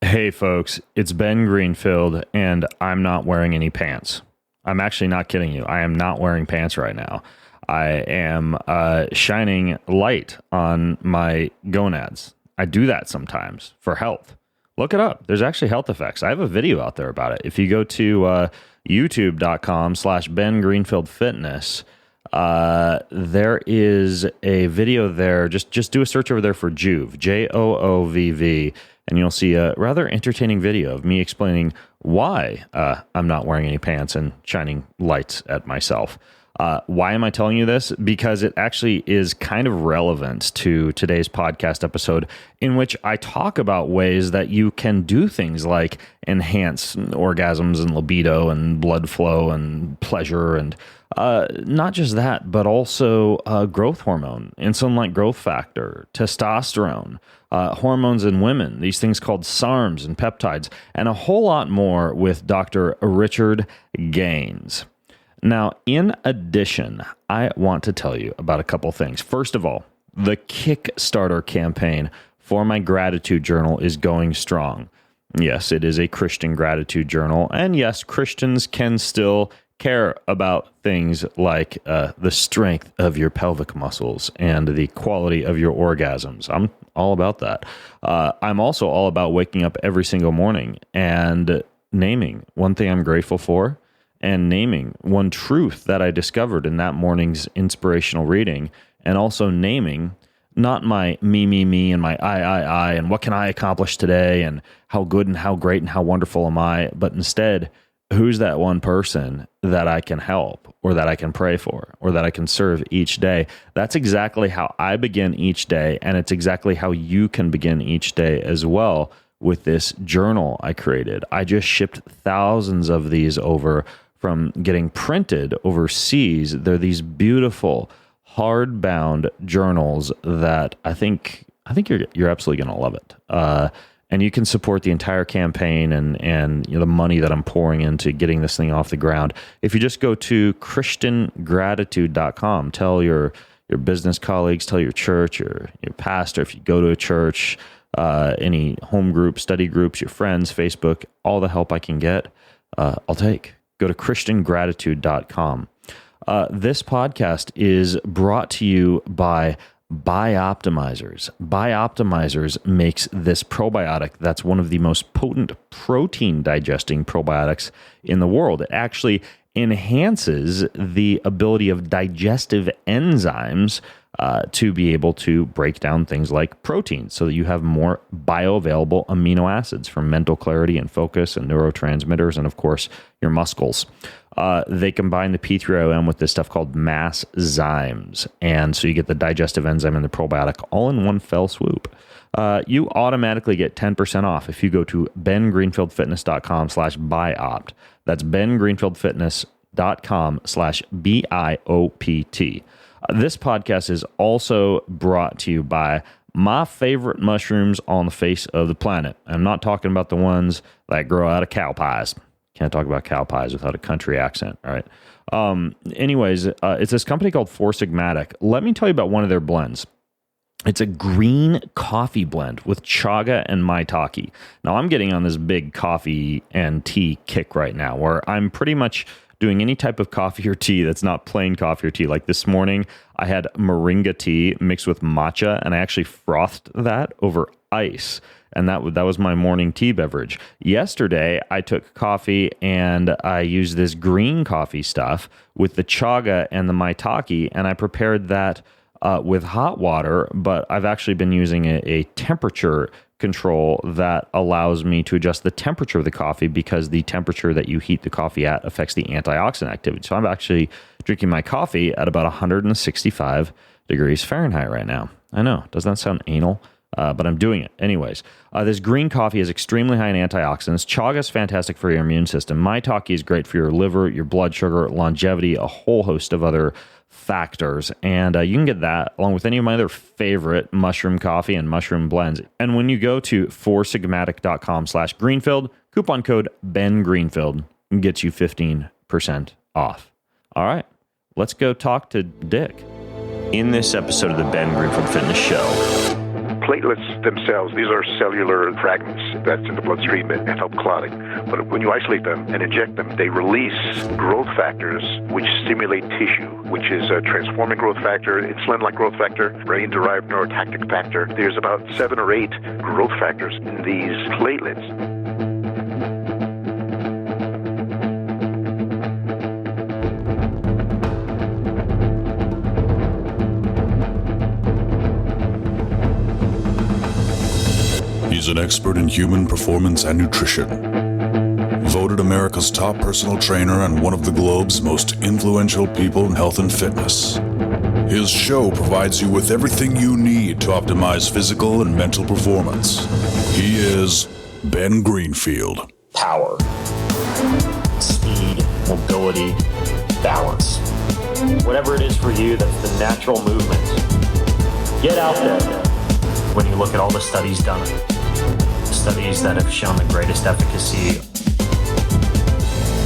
Hey folks, it's Ben Greenfield, and I'm not wearing any pants. I'm actually not kidding you. I am not wearing pants right now. I am shining light on my gonads. I do that sometimes for health. Look it up. There's actually health effects. I have a video out there about it. If you go to youtube.com/Ben Greenfield Fitness, there is a video there. Just do a search over there for Joovv, Joovv, and you'll see a rather entertaining video of me explaining why I'm not wearing any pants and shining lights at myself. Why am I telling you this? Because it actually is kind of relevant to today's podcast episode, in which I talk about ways that you can do things like enhance orgasms and libido and blood flow and pleasure, and not just that, but also growth hormone, insulin like growth factor, testosterone, hormones in women, these things called SARMs and peptides, and a whole lot more with Dr. Richard GAINS. Now, in addition, I want to tell you about a couple things. First of all, the Kickstarter campaign for my gratitude journal is going strong. Yes, it is a Christian gratitude journal, and yes, Christians can still care about things like the strength of your pelvic muscles and the quality of your orgasms. I'm all about that. I'm also all about waking up every single morning and naming one thing I'm grateful for, and naming one truth that I discovered in that morning's inspirational reading, and also naming not my me, and my I, and what can I accomplish today, and how good and how great and how wonderful am I, but instead, who's that one person that I can help, or that I can pray for, or that I can serve each day. That's exactly how I begin each day, and it's exactly how you can begin each day as well with this journal I created. I just shipped thousands of these over from getting printed overseas. They're these beautiful hardbound journals that I think you're absolutely going to love it. And you can support the entire campaign and the money that I'm pouring into getting this thing off the ground. If you just go to christiangratitude.com, tell your business colleagues, tell your church, your pastor, if you go to a church, any home group, study groups, your friends, Facebook, all the help I can get, I'll take. Go to christiangratitude.com. This podcast is brought to you by Bioptimizers. Bioptimizers makes this probiotic that's one of the most potent protein digesting probiotics in the world. It actually enhances the ability of digestive enzymes to be able to break down things like proteins so that you have more bioavailable amino acids for mental clarity and focus and neurotransmitters and, of course, your muscles. They combine the P3OM with this stuff called Masszymes, and so you get the digestive enzyme and the probiotic all in one fell swoop. You automatically get 10% off if you go to bengreenfieldfitness.com/biopt. That's bengreenfieldfitness.com/BIOPT. This podcast is also brought to you by my favorite mushrooms on the face of the planet. I'm not talking about the ones that grow out of cow pies. Can't talk about cow pies without a country accent, all right? Anyways, it's this company called Four Sigmatic. Let me tell you about one of their blends. It's a green coffee blend with chaga and maitake. Now, I'm getting on this big coffee and tea kick right now, where I'm pretty much doing any type of coffee or tea that's not plain coffee or tea. Like this morning, I had moringa tea mixed with matcha, and I actually frothed that over ice. And that was my morning tea beverage. Yesterday, I took coffee and I used this green coffee stuff with the chaga and the maitake, and I prepared that with hot water, but I've actually been using a temperature control that allows me to adjust the temperature of the coffee, because the temperature that you heat the coffee at affects the antioxidant activity. So I'm actually drinking my coffee at about 165 degrees Fahrenheit right now. I know, doesn't that sound anal? But I'm doing it. Anyways, this green coffee is extremely high in antioxidants. Chaga is fantastic for your immune system. Maitake is great for your liver, your blood sugar, longevity, a whole host of other factors. And you can get that along with any of my other favorite mushroom coffee and mushroom blends. And when you go to foursigmatic.com/Greenfield, coupon code BenGreenfield gets you 15% off. All right, let's go talk to Dick. In this episode of the Ben Greenfield Fitness Show, platelets themselves, these are cellular fragments that's in the bloodstream that help clotting. But when you isolate them and inject them, they release growth factors which stimulate tissue, which is a transforming growth factor, Insulin Like Growth Factor, brain-derived neurotactic factor. There's about 7 or 8 growth factors in these platelets. He's an expert in human performance and nutrition. Voted America's top personal trainer and one of the globe's most influential people in health and fitness. His show provides you with everything you need to optimize physical and mental performance. He is Ben Greenfield. Power, speed, mobility, balance. Whatever it is for you, that's the natural movement. Get out there. When you look at all the studies done, studies that have shown the greatest efficacy.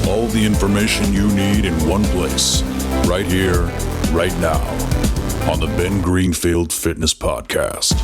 All the information you need in one place, right here, right now, on the Ben Greenfield Fitness Podcast.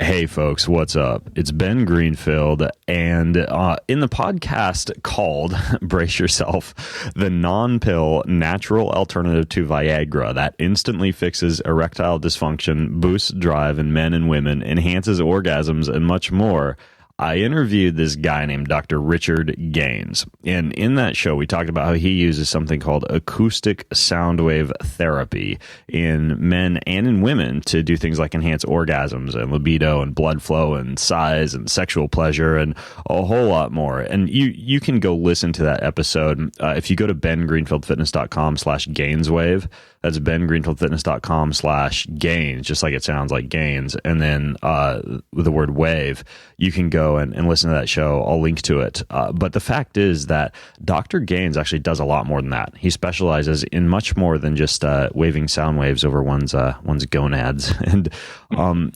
Hey folks, what's up? It's Ben Greenfield, and in the podcast called, brace yourself, the non-pill natural alternative to Viagra that instantly fixes erectile dysfunction, boosts drive in men and women, enhances orgasms, and much more, I interviewed this guy named Dr. Richard GAINS. And in that show, we talked about how he uses something called Acoustic Sound Wave Therapy in men and in women to do things like enhance orgasms and libido and blood flow and size and sexual pleasure and a whole lot more. And you can go listen to that episode. If you go to bengreenfieldfitness.com/GAINSWave, that's bengreenfieldfitness.com/GAINS, just like it sounds, like gains. And then with the word wave, you can go and listen to that show. I'll link to it. But the fact is that Dr. GAINS actually does a lot more than that. He specializes in much more than just waving sound waves over one's gonads. And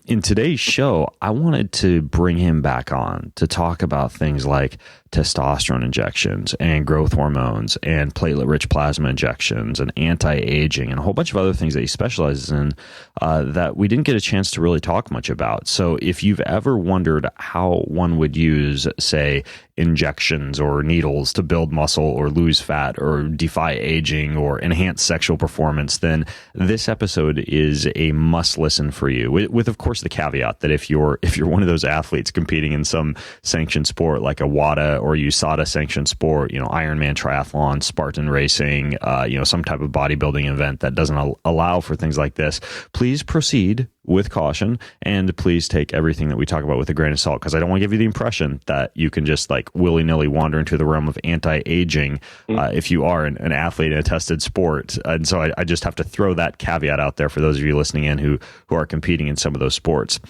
in today's show, I wanted to bring him back on to talk about things like testosterone injections and growth hormones and platelet-rich plasma injections and anti-aging and a whole bunch of other things that he specializes in that we didn't get a chance to really talk much about. So if you've ever wondered how one would use, say, injections or needles to build muscle or lose fat or defy aging or enhance sexual performance, then this episode is a must listen for you, with of course the caveat that if you're one of those athletes competing in some sanctioned sport like a WADA or USADA sanctioned sport, Ironman triathlon, Spartan racing, some type of bodybuilding event that doesn't allow for things like this, please proceed with caution, and please take everything that we talk about with a grain of salt, because I don't want to give you the impression that you can just like willy-nilly wander into the realm of anti-aging if you are an athlete in a tested sport. And so I just have to throw that caveat out there for those of you listening in who are competing in some of those sports.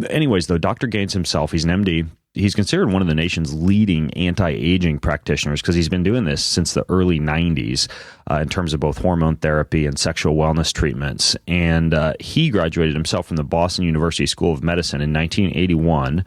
Anyways, though, Dr. GAINS himself, he's an MD. He's considered one of the nation's leading anti-aging practitioners because he's been doing this since the early 90s in terms of both hormone therapy and sexual wellness treatments. And he graduated himself from the Boston University School of Medicine in 1981,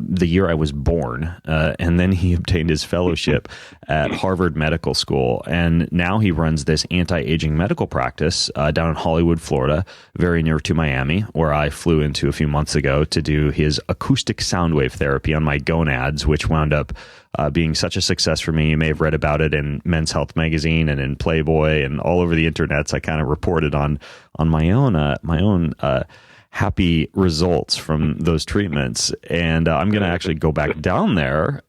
the year I was born. And then he obtained his fellowship at Harvard Medical School. And now he runs this anti-aging medical practice down in Hollywood, Florida, very near to Miami, where I flew into a few months ago to do his acoustic sound wave therapy on my gonads, which wound up being such a success for me. You may have read about it in Men's Health magazine and in Playboy and all over the internets. I kind of reported on my own happy results from those treatments, and I'm going to actually go back down there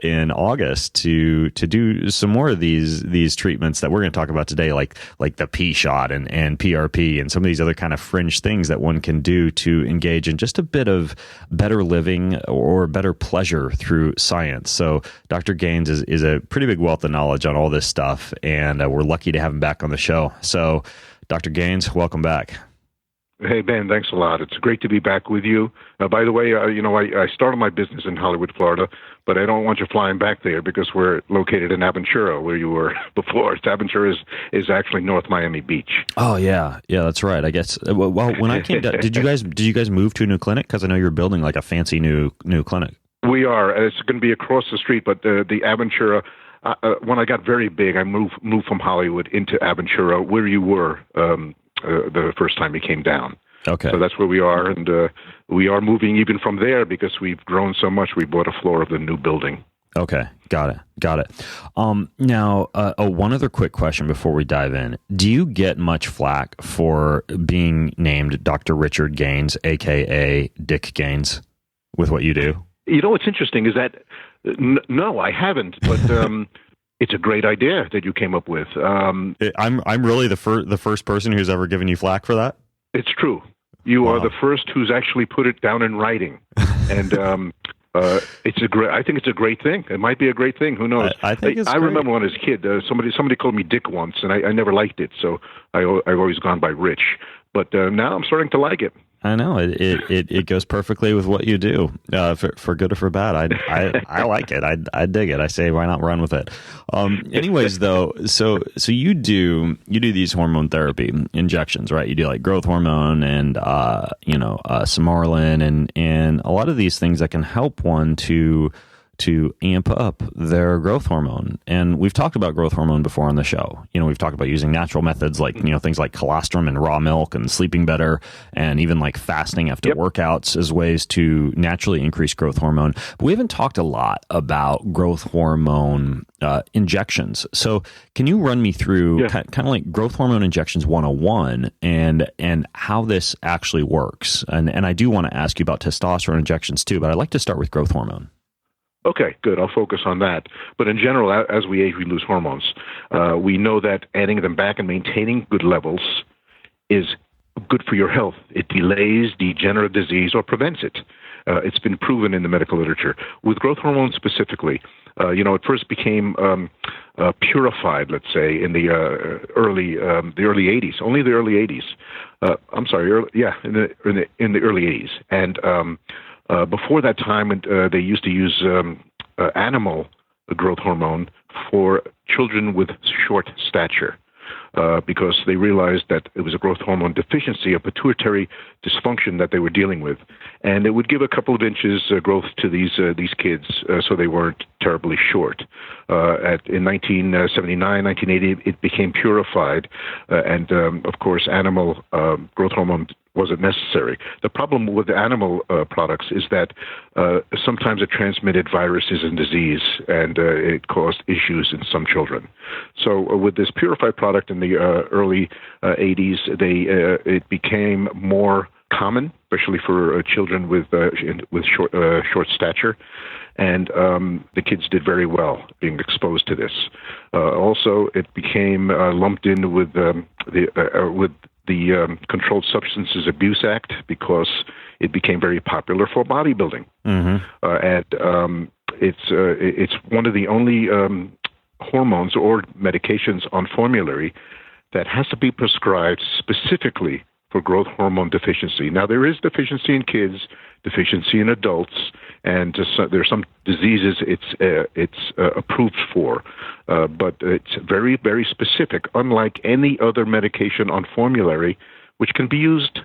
in August to do some more of these treatments that we're going to talk about today, like the P shot and PRP and some of these other kind of fringe things that one can do to engage in just a bit of better living or better pleasure through science. So Dr. GAINS is a pretty big wealth of knowledge on all this stuff, and we're lucky to have him back on the show. So Dr. GAINS, welcome back. Hey, Ben, thanks a lot. It's great to be back with you. By the way, I started my business in Hollywood, Florida, but I don't want you flying back there because we're located in Aventura, where you were before. Aventura is actually North Miami Beach. Oh, yeah. Yeah, that's right. I guess. Well, when I came down, did you guys move to a new clinic? Because I know you're building like a fancy new clinic. We are. It's going to be across the street, but the Aventura, when I got very big, I moved from Hollywood into Aventura, where you were the first time you came down. Okay. So that's where we are, and we are moving even from there because we've grown so much. We bought a floor of the new building. Okay. Got it. Now, one other quick question before we dive in. Do you get much flack for being named Dr. Richard Gaines, a.k.a. Dick Gaines, with what you do? You know what's interesting is that, no, I haven't, but it's a great idea that you came up with. I'm really the first person who's ever given you flack for that? It's true. You are the first who's actually put it down in writing. And I think it's a great thing. It might be a great thing. Who knows? I think it's great. Remember when I was a kid, somebody called me Dick once, and I never liked it, so I've always gone by Rich. But now I'm starting to like it. I know it goes perfectly with what you do, for good or for bad. I like it. I dig it. I say, why not run with it? Anyways, though, so you do these hormone therapy injections, right? You do like growth hormone and sermorelin and a lot of these things that can help one to amp up their growth hormone. And we've talked about growth hormone before on the show. We've talked about using natural methods like, things like colostrum and raw milk and sleeping better, and even like fasting after workouts as ways to naturally increase growth hormone. But we haven't talked a lot about growth hormone injections. So can you run me through kind of like growth hormone injections 101 and how this actually works? And I do want to ask you about testosterone injections too, but I'd like to start with growth hormone. Okay, good. I'll focus on that. But in general, as we age, we lose hormones. We know that adding them back and maintaining good levels is good for your health. It delays degenerative disease or prevents it. It's been proven in the medical literature. With growth hormone specifically, it first became purified, let's say, in the early 80s. Only the early 80s. In the early 80s. And before that time, they used to use animal growth hormone for children with short stature because they realized that it was a growth hormone deficiency, a pituitary dysfunction that they were dealing with. And it would give a couple of inches growth to these kids so they weren't terribly short. In 1979, 1980, it became purified. And, of course, animal growth hormone wasn't necessary. The problem with the animal products is that sometimes it transmitted viruses and disease, and it caused issues in some children. So with this purified product in the early 80s, it became more common, especially for children with short stature, and the kids did very well being exposed to this. Also, it became lumped in with the Controlled Substances Abuse Act because it became very popular for bodybuilding, and it's one of the only hormones or medications on formulary that has to be prescribed specifically for growth hormone deficiency. Now, there is deficiency in kids, deficiency in adults, and there are some diseases it's approved for, but it's very, very specific, unlike any other medication on formulary, which can be used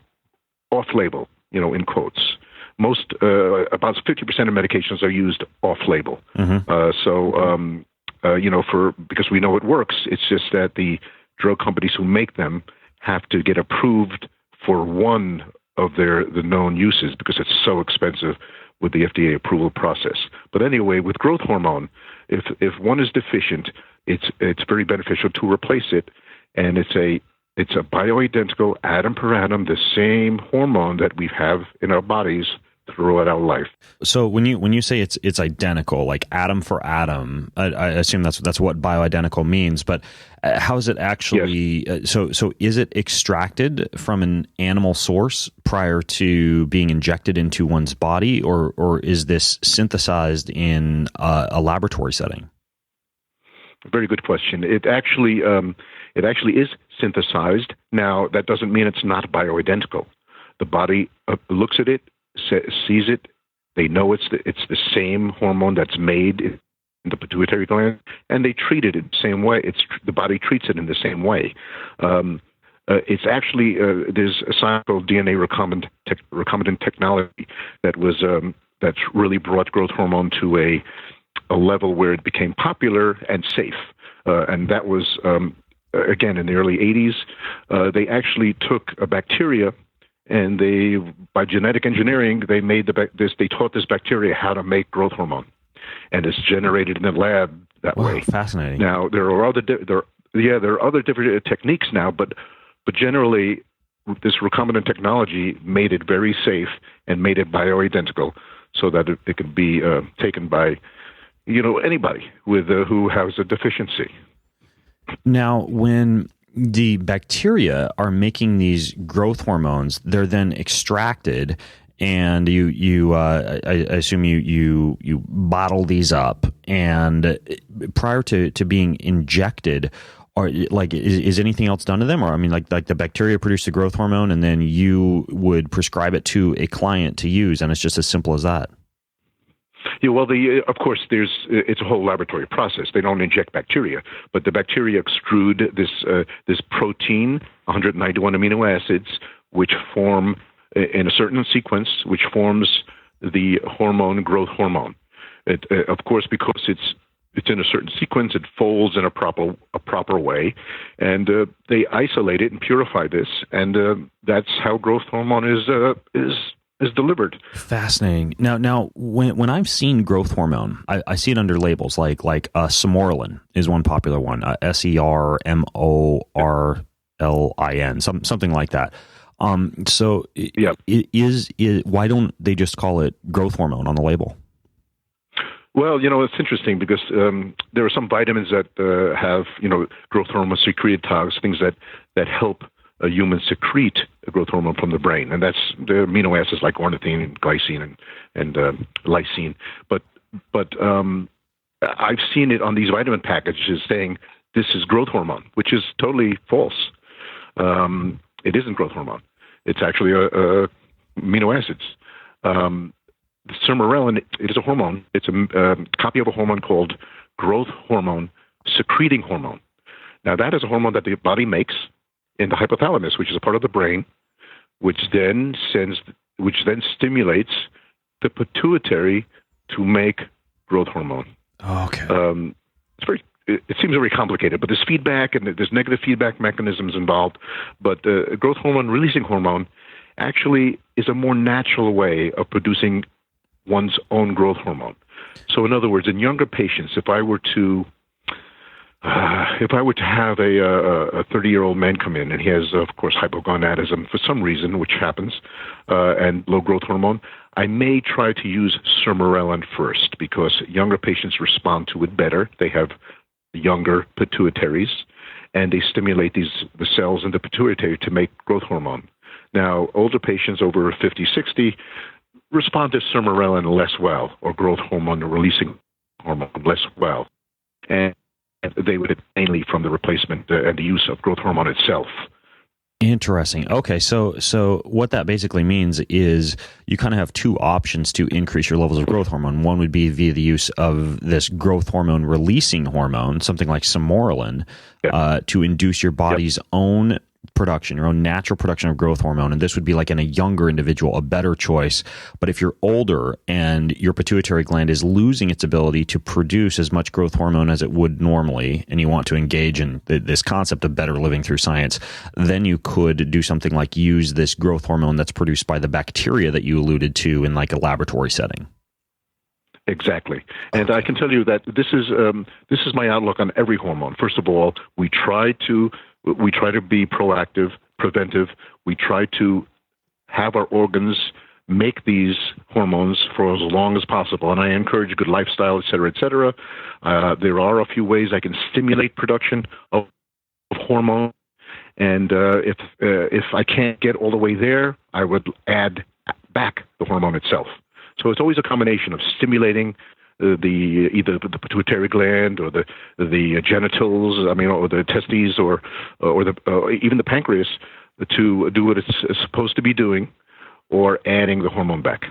off-label, in quotes. Most, about 50% of medications are used off-label. Because we know it works, it's just that the drug companies who make them have to get approved for one of the known uses because it's so expensive with the FDA approval process. But anyway, with growth hormone, if one is deficient, it's very beneficial to replace it, and it's a bioidentical atom per atom, the same hormone that we have in our bodies throughout our life. So when you say it's identical, like atom for atom, I assume that's what bioidentical means. But how is it actually? Yes. So is it extracted from an animal source prior to being injected into one's body, or is this synthesized in a laboratory setting? Very good question. It actually is synthesized. Now, that doesn't mean it's not bioidentical. The body looks at it, sees it. They know it's the same hormone that's made in the pituitary gland, and they treat it in the same way. The body treats it in the same way. It's actually there's a science called DNA recombinant technology that's really brought growth hormone to a level where it became popular and safe. And that was again in the early 80s. They actually took a bacteria, and by genetic engineering, they taught this bacteria how to make growth hormone, and it's generated in the lab that way. Fascinating. Now there are other different techniques now, but generally this recombinant technology made it very safe and made it bioidentical, so that it could be taken by anybody who has a deficiency. Now, when the bacteria are making these growth hormones, they're then extracted, and I assume you bottle these up, and prior to being injected, or is anything else done to them? Or I mean, like the bacteria produce the growth hormone, and then you would prescribe it to a client to use, and it's just as simple as that. Yeah, well, of course, it's a whole laboratory process. They don't inject bacteria, but the bacteria extrude this protein, 191 amino acids, which form in a certain sequence, which forms the growth hormone. Of course, because it's in a certain sequence, it folds in a proper way, and they isolate it and purify this, and that's how growth hormone is delivered. Fascinating. Now, when I've seen growth hormone, I see it under labels like sermorelin is one popular one, SERMORLIN, something like that. So why don't they just call it growth hormone on the label? Well, it's interesting because there are some vitamins that have growth hormone secretagogues, things that help a human secrete a growth hormone from the brain, and that's the amino acids like ornithine, glycine, and lysine. But I've seen it on these vitamin packages saying this is growth hormone, which is totally false. It isn't growth hormone. It's actually amino acids. The sermorelin, it is a hormone. It's a copy of a hormone called growth hormone secreting hormone. Now, that is a hormone that the body makes in the hypothalamus, which is a part of the brain, which then stimulates the pituitary to make growth hormone. Okay. It seems very complicated, but there's feedback and there's negative feedback mechanisms involved. But growth hormone releasing hormone actually is a more natural way of producing one's own growth hormone. So in other words, in younger patients, if I were to have a 30-year-old man come in and he has, of course, hypogonadism for some reason, which happens, and low growth hormone, I may try to use sermorelin first because younger patients respond to it better. They have younger pituitaries, and they stimulate the cells in the pituitary to make growth hormone. Now, older patients over 50, 60 respond to sermorelin less well, or growth hormone releasing hormone less well. And they would mainly from the replacement and the use of growth hormone itself. Interesting. Okay, so what that basically means is you kind of have two options to increase your levels of growth hormone. One would be via the use of this growth hormone releasing hormone, something like sermorelin, to induce your body's own production, your own natural production of growth hormone. And this would be like in a younger individual, a better choice. But if you're older and your pituitary gland is losing its ability to produce as much growth hormone as it would normally, and you want to engage in this concept of better living through science, then you could do something like use this growth hormone that's produced by the bacteria that you alluded to in like a laboratory setting. Exactly. And I can tell you that this is my outlook on every hormone. First of all, we try to be proactive, preventive. We try to have our organs make these hormones for as long as possible. And I encourage good lifestyle, et cetera, et cetera. There are a few ways I can stimulate production of hormone. And if I can't get all the way there, I would add back the hormone itself. So it's always a combination of stimulating either the pituitary gland or the genitals, or the testes, or even the pancreas to do what it's supposed to be doing, or adding the hormone back.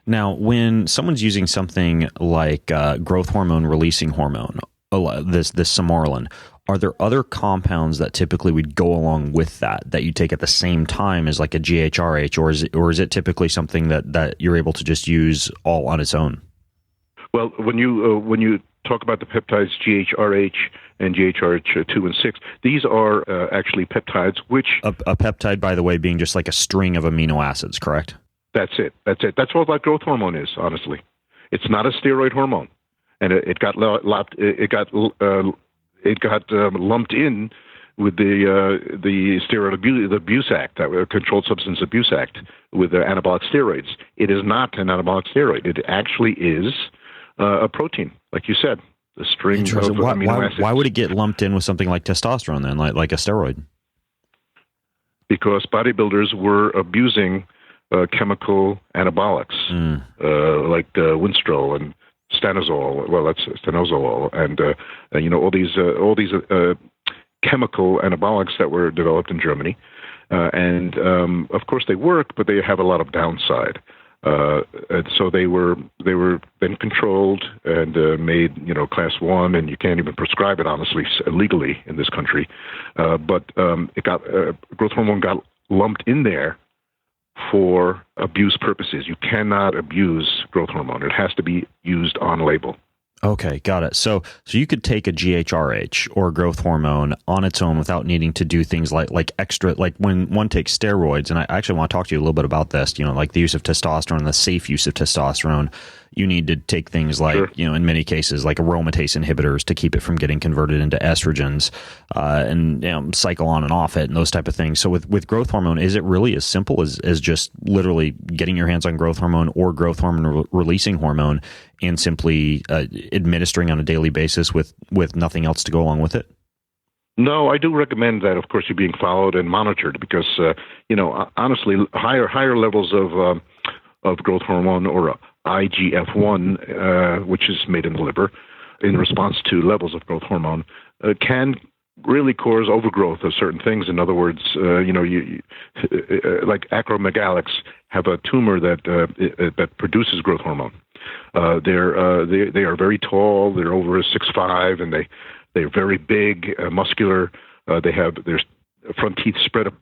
Now, when someone's using something like growth hormone releasing hormone, this sermorelin, are there other compounds that typically would go along with that you take at the same time as like a GHRH, or is it typically something that you're able to just use all on its own? Well, when you talk about the peptides GHRH and GHRH2 and 6, these are actually peptides, which a peptide, by the way, being just like a string of amino acids, correct? That's it. That's all that growth hormone is. Honestly, it's not a steroid hormone, and it got lumped in with the Steroid Abuse Act, the Controlled Substance Abuse Act, with the anabolic steroids. It is not an anabolic steroid. It actually is a protein, like you said, a string of amino acids. Why would it get lumped in with something like testosterone then, like a steroid? Because bodybuilders were abusing chemical anabolics, like Winstrol and stanozol. Well, that's stanozolol, and all these chemical anabolics that were developed in Germany, and of course they work, but they have a lot of downside. And so they were then controlled and made class 1, and you can't even prescribe it honestly legally in this country. But it got growth hormone got lumped in there for abuse purposes. You cannot abuse growth hormone. It has to be used on label. Okay, got it. So you could take a GHRH or growth hormone on its own without needing to do things like extra, like when one takes steroids, and I actually want to talk to you a little bit about this, like the use of testosterone, the safe use of testosterone. You need to take things like, Sure. In many cases, like aromatase inhibitors to keep it from getting converted into estrogens, and cycle on and off it and those type of things. So with growth hormone, is it really as simple as just literally getting your hands on growth hormone or growth hormone releasing hormone and simply administering on a daily basis with nothing else to go along with it? No, I do recommend that, of course, you're being followed and monitored because, honestly, higher levels of growth hormone or IGF-1, which is made in the liver, in response to levels of growth hormone, can really cause overgrowth of certain things. In other words, you like acromegalics have a tumor that produces growth hormone. They are very tall. They're over 6'5", and they're very big, muscular. They have their front teeth spread up.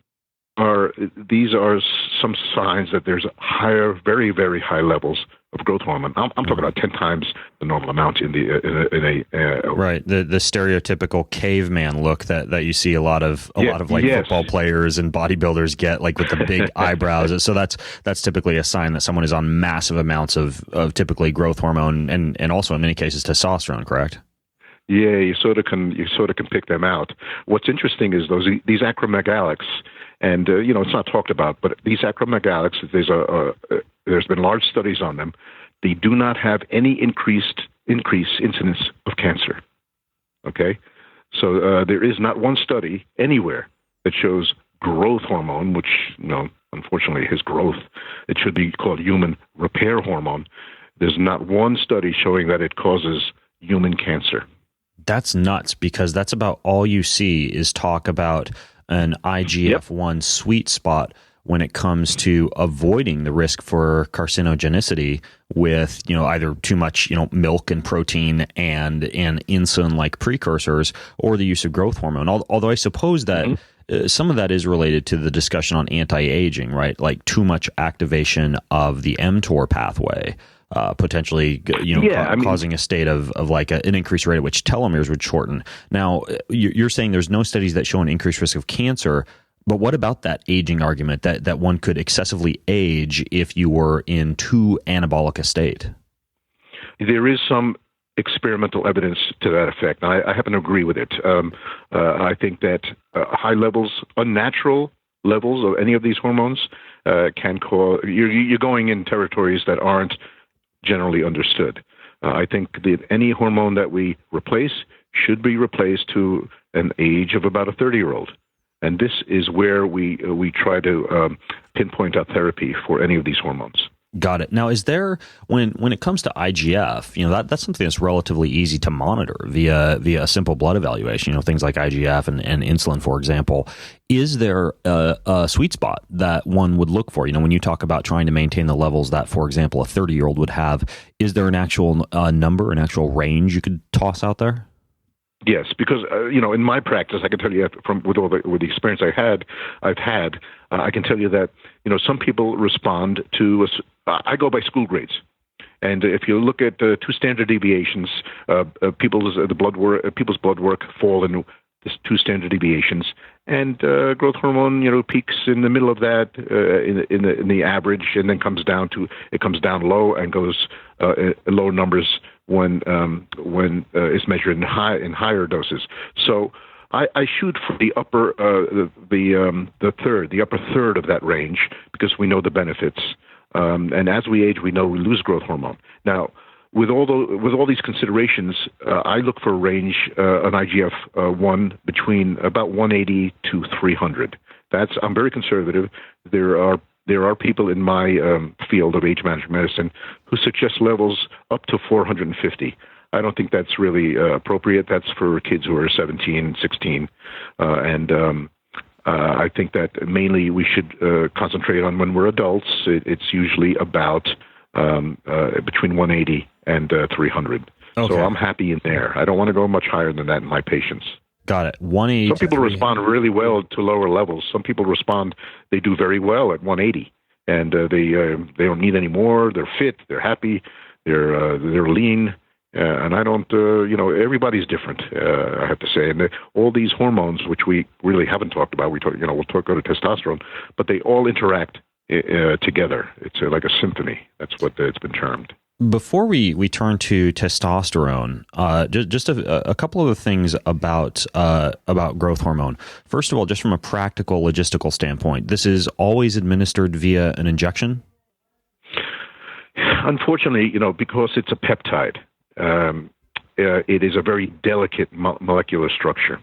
These are some signs that there's higher, very, very high levels of growth hormone. I'm talking about 10 times the normal amount in a right, the stereotypical caveman look that you see a lot of football players and bodybuilders get, like with the big eyebrows. So that's typically a sign that someone is on massive amounts of typically growth hormone and also in many cases testosterone, correct? Yeah, you sort of can pick them out. What's interesting is these acromegalics, and it's not talked about, but these acromegalics, there's been large studies on them. They do not have any increased incidence of cancer. Okay, so there is not one study anywhere that shows growth hormone, which unfortunately is growth. It should be called human repair hormone. There's not one study showing that it causes human cancer. That's nuts, because that's about all you see is talk about an IGF-1 sweet spot when it comes to avoiding the risk for carcinogenicity with, either too much, milk and protein and insulin-like precursors, or the use of growth hormone. Although I suppose that some of that is related to the discussion on anti-aging, right? Like too much activation of the mTOR pathway. Potentially, causing a state of like an increased rate at which telomeres would shorten. Now, you're saying there's no studies that show an increased risk of cancer, but what about that aging argument that one could excessively age if you were in too anabolic a state? There is some experimental evidence to that effect. I happen to agree with it. I think that high levels, unnatural levels of any of these hormones can cause, you're going in territories that aren't generally understood. I think that any hormone that we replace should be replaced to an age of about a 30-year-old. And this is where we try to pinpoint out therapy for any of these hormones. Got it. Now, is there when it comes to IGF, that's something that's relatively easy to monitor via a simple blood evaluation. Things like IGF and insulin, for example. Is there a sweet spot that one would look for? When you talk about trying to maintain the levels that, for example, a 30-year-old would have, is there an actual number, an actual range you could toss out there? Yes, because in my practice, I can tell you with the experience I've had, I can tell you that some people respond to. I go by school grades, and if you look at 2 standard deviations, people's blood work fall in 2 standard deviations, and growth hormone peaks in the middle of that in the average, and then comes down low and goes lower numbers when it's measured in higher doses. So I shoot for the upper the upper third of that range, because we know the benefits. And as we age, we know we lose growth hormone. Now, with all these considerations, I look for a range on IGF-1 between about 180 to 300. I'm very conservative. There are people in my field of age management medicine who suggest levels up to 450. I don't think that's really appropriate. That's for kids who are 17, 16, and I think that mainly we should concentrate on when we're adults. It's usually about between 180 and 300. Okay. So I'm happy in there. I don't want to go much higher than that in my patients. Got it. 180. Some people respond really well to lower levels. Some people they do very well at 180, and they don't need any more. They're fit. They're happy. They're lean. And I don't, everybody's different, I have to say. And all these hormones, which we really haven't talked about, we'll go to testosterone, but they all interact together. It's like a symphony. That's what it's been termed. Before we turn to testosterone, just a couple of the things about growth hormone. First of all, just from a practical, logistical standpoint, this is always administered via an injection? Unfortunately, because it's a peptide, it is a very delicate molecular structure.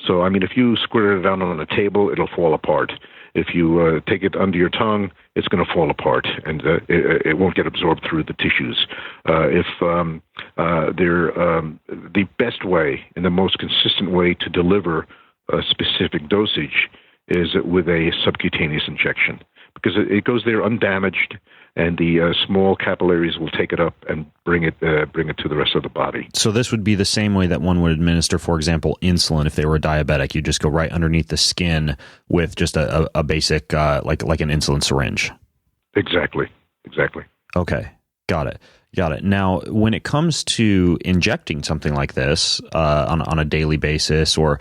So, if you squirt it down on a table, it'll fall apart. If you take it under your tongue, it's going to fall apart, and it won't get absorbed through the tissues. The best way and the most consistent way to deliver a specific dosage is with a subcutaneous injection, because it goes there undamaged, and the small capillaries will take it up and bring it to the rest of the body. So this would be the same way that one would administer, for example, insulin if they were a diabetic. You just go right underneath the skin with just a basic like an insulin syringe. Exactly. Okay, got it. Now, when it comes to injecting something like this on a daily basis, or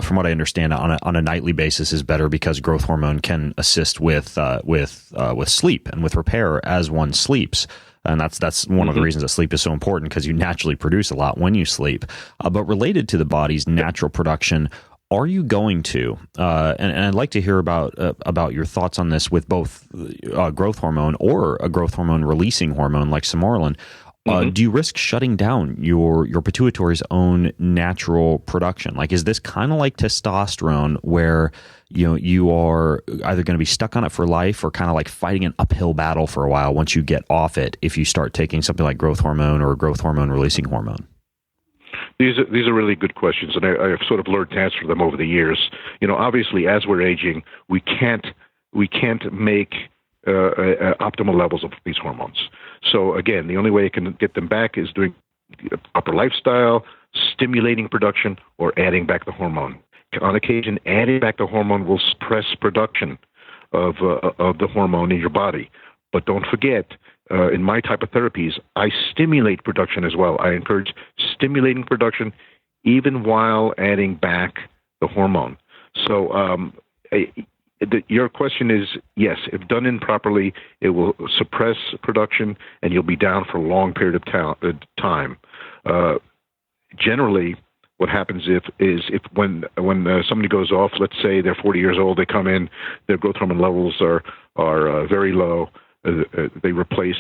from what I understand, on a nightly basis is better, because growth hormone can assist with sleep and with repair as one sleeps. And that's one of the reasons that sleep is so important, because you naturally produce a lot when you sleep. But related to the body's natural production, are you going to, and I'd like to hear about your thoughts on this with both growth hormone or a growth hormone releasing hormone like sermorelin, do you risk shutting down your pituitary's own natural production? Like, is this kind of like testosterone, where you are either going to be stuck on it for life, or kind of like fighting an uphill battle for a while once you get off it, if you start taking something like growth hormone or a growth hormone releasing hormone? These are really good questions, and I have sort of learned to answer them over the years. Obviously, as we're aging, we can't make optimal levels of these hormones. So again, the only way you can get them back is doing a proper lifestyle, stimulating production, or adding back the hormone. On occasion, adding back the hormone will suppress production of the hormone in your body. But don't forget, in my type of therapies, I stimulate production as well. I encourage stimulating production even while adding back the hormone. So your question is, yes, if done improperly, it will suppress production, and you'll be down for a long period of time. Generally, what happens if when somebody goes off, let's say they're 40 years old, they come in, their growth hormone levels are very low. I replace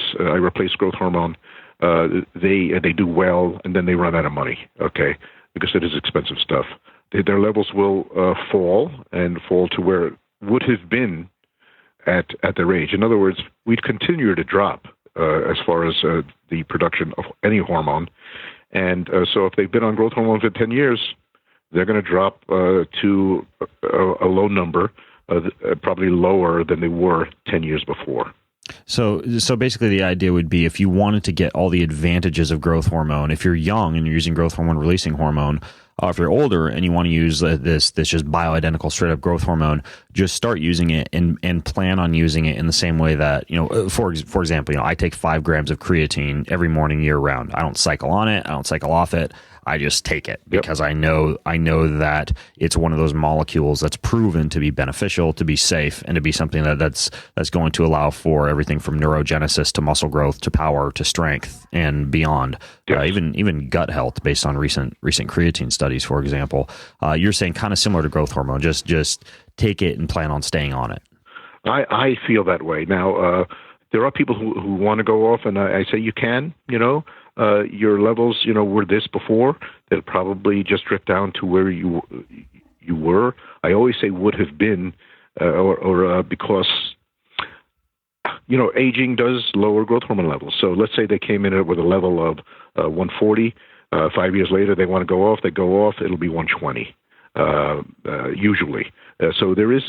growth hormone. They do well, and then they run out of money. Okay, because it is expensive stuff. Their levels will fall to where it would have been at their age. In other words, we'd continue to drop as far as the production of any hormone. And so if they've been on growth hormone for 10 years, they're going to drop to a low number, probably lower than they were 10 years before. So basically the idea would be if you wanted to get all the advantages of growth hormone, if you're young and you're using growth hormone releasing hormone, if you're older and you want to use this just bioidentical straight up growth hormone, just start using it and plan on using it in the same way that, for example, I take 5 grams of creatine every morning year round. I don't cycle on it. I don't cycle off it. I just take it because I know that it's one of those molecules that's proven to be beneficial, to be safe, and to be something that's going to allow for everything from neurogenesis to muscle growth to power to strength and beyond. Even gut health based on recent creatine studies, for example. You're saying kind of similar to growth hormone, just take it and plan on staying on it. I feel that way. Now, there are people who want to go off, and I say you can, your levels, were this before. They'll probably just drift down to where you were. I always say would have been, because, aging does lower growth hormone levels. So let's say they came in with a level of 140. 5 years later, they want to go off. They go off. It'll be 120. Usually. So there is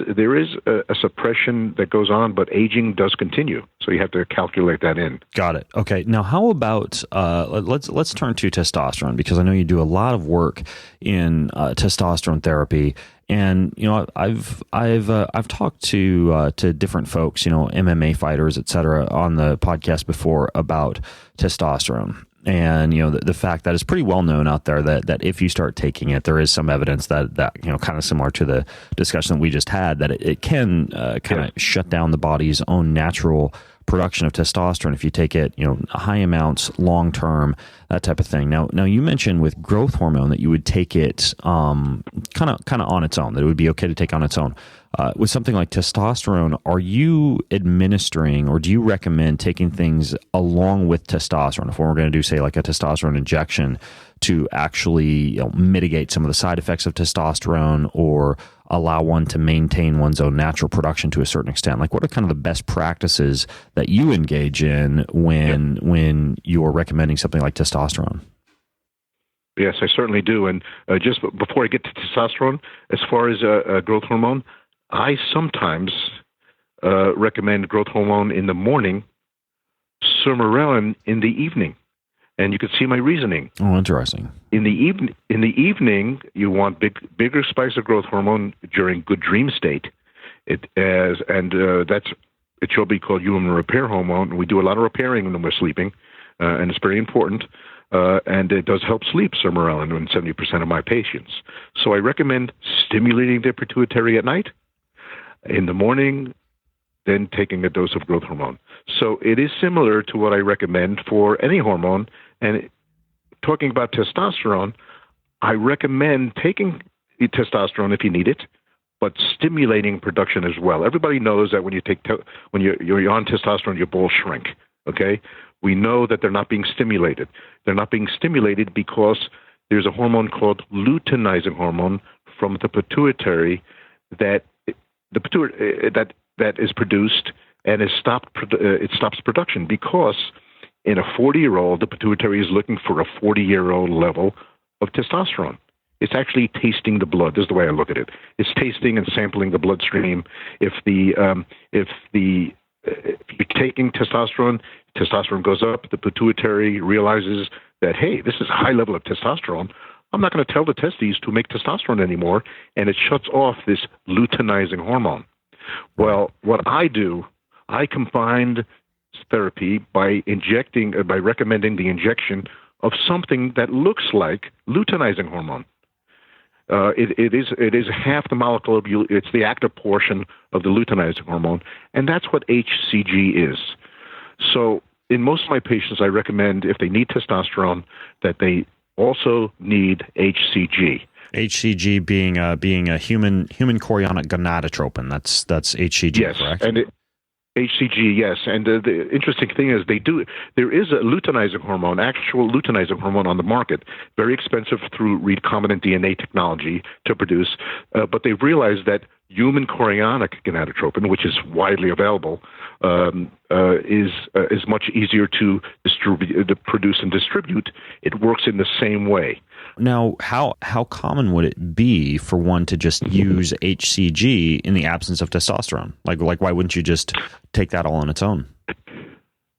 a suppression that goes on, but aging does continue. So you have to calculate that in. Got it. Okay. Now, how about let's turn to testosterone, because I know you do a lot of work in testosterone therapy, and I've talked to different folks, MMA fighters, et cetera, on the podcast before about testosterone. And, the fact that it's pretty well known out there that if you start taking it, there is some evidence that kind of similar to the discussion that we just had, that it can kind of shut down the body's own natural production of testosterone if you take it, high amounts, long term, that type of thing. Now you mentioned with growth hormone that you would take it kind of on its own, that it would be okay to take on its own. With something like testosterone, are you administering, or do you recommend taking things along with testosterone? If we're going to do, say, like a testosterone injection to actually mitigate some of the side effects of testosterone, or allow one to maintain one's own natural production to a certain extent? Like, what are kind of the best practices that you engage in when you're recommending something like testosterone? Yes, I certainly do. And just before I get to testosterone, as far as growth hormone, I sometimes recommend growth hormone in the morning, sermorelin in the evening. And you can see my reasoning. Oh, interesting. In the evening, you want bigger spikes of growth hormone during good dream state. It shall be called human repair hormone. We do a lot of repairing when we're sleeping, and it's very important. And it does help sleep, sermorelin, in 70% of my patients. So I recommend stimulating the pituitary at night. In the morning, then taking a dose of growth hormone. So it is similar to what I recommend for any hormone. And talking about testosterone, I recommend taking testosterone if you need it, but stimulating production as well. Everybody knows that when you take when you're on testosterone, your balls shrink. Okay, we know that they're not being stimulated. They're not being stimulated because there's a hormone called luteinizing hormone from the pituitary that is produced, and it stops production because in a 40-year-old, the pituitary is looking for a 40-year-old level of testosterone. It's actually tasting the blood. This is the way I look at it. It's tasting and sampling the bloodstream. If you're taking testosterone goes up. The pituitary realizes that, hey, this is a high level of testosterone. I'm not going to tell the testes to make testosterone anymore, and it shuts off this luteinizing hormone. Well, what I do, I combine therapy by recommending the injection of something that looks like luteinizing hormone. It is half the molecule. It's the active portion of the luteinizing hormone, and that's what HCG is. So in most of my patients, I recommend if they need testosterone that they also need HCG. HCG being a human chorionic gonadotropin. That's HCG, yes, correct? And HCG, yes. And the interesting thing is there is a luteinizing hormone, actual luteinizing hormone on the market, very expensive through recombinant DNA technology to produce, but they've realized that human chorionic gonadotropin, which is widely available, is much easier to produce and distribute. It works in the same way. Now, how common would it be for one to just use HCG in the absence of testosterone? Like why wouldn't you just take that all on its own?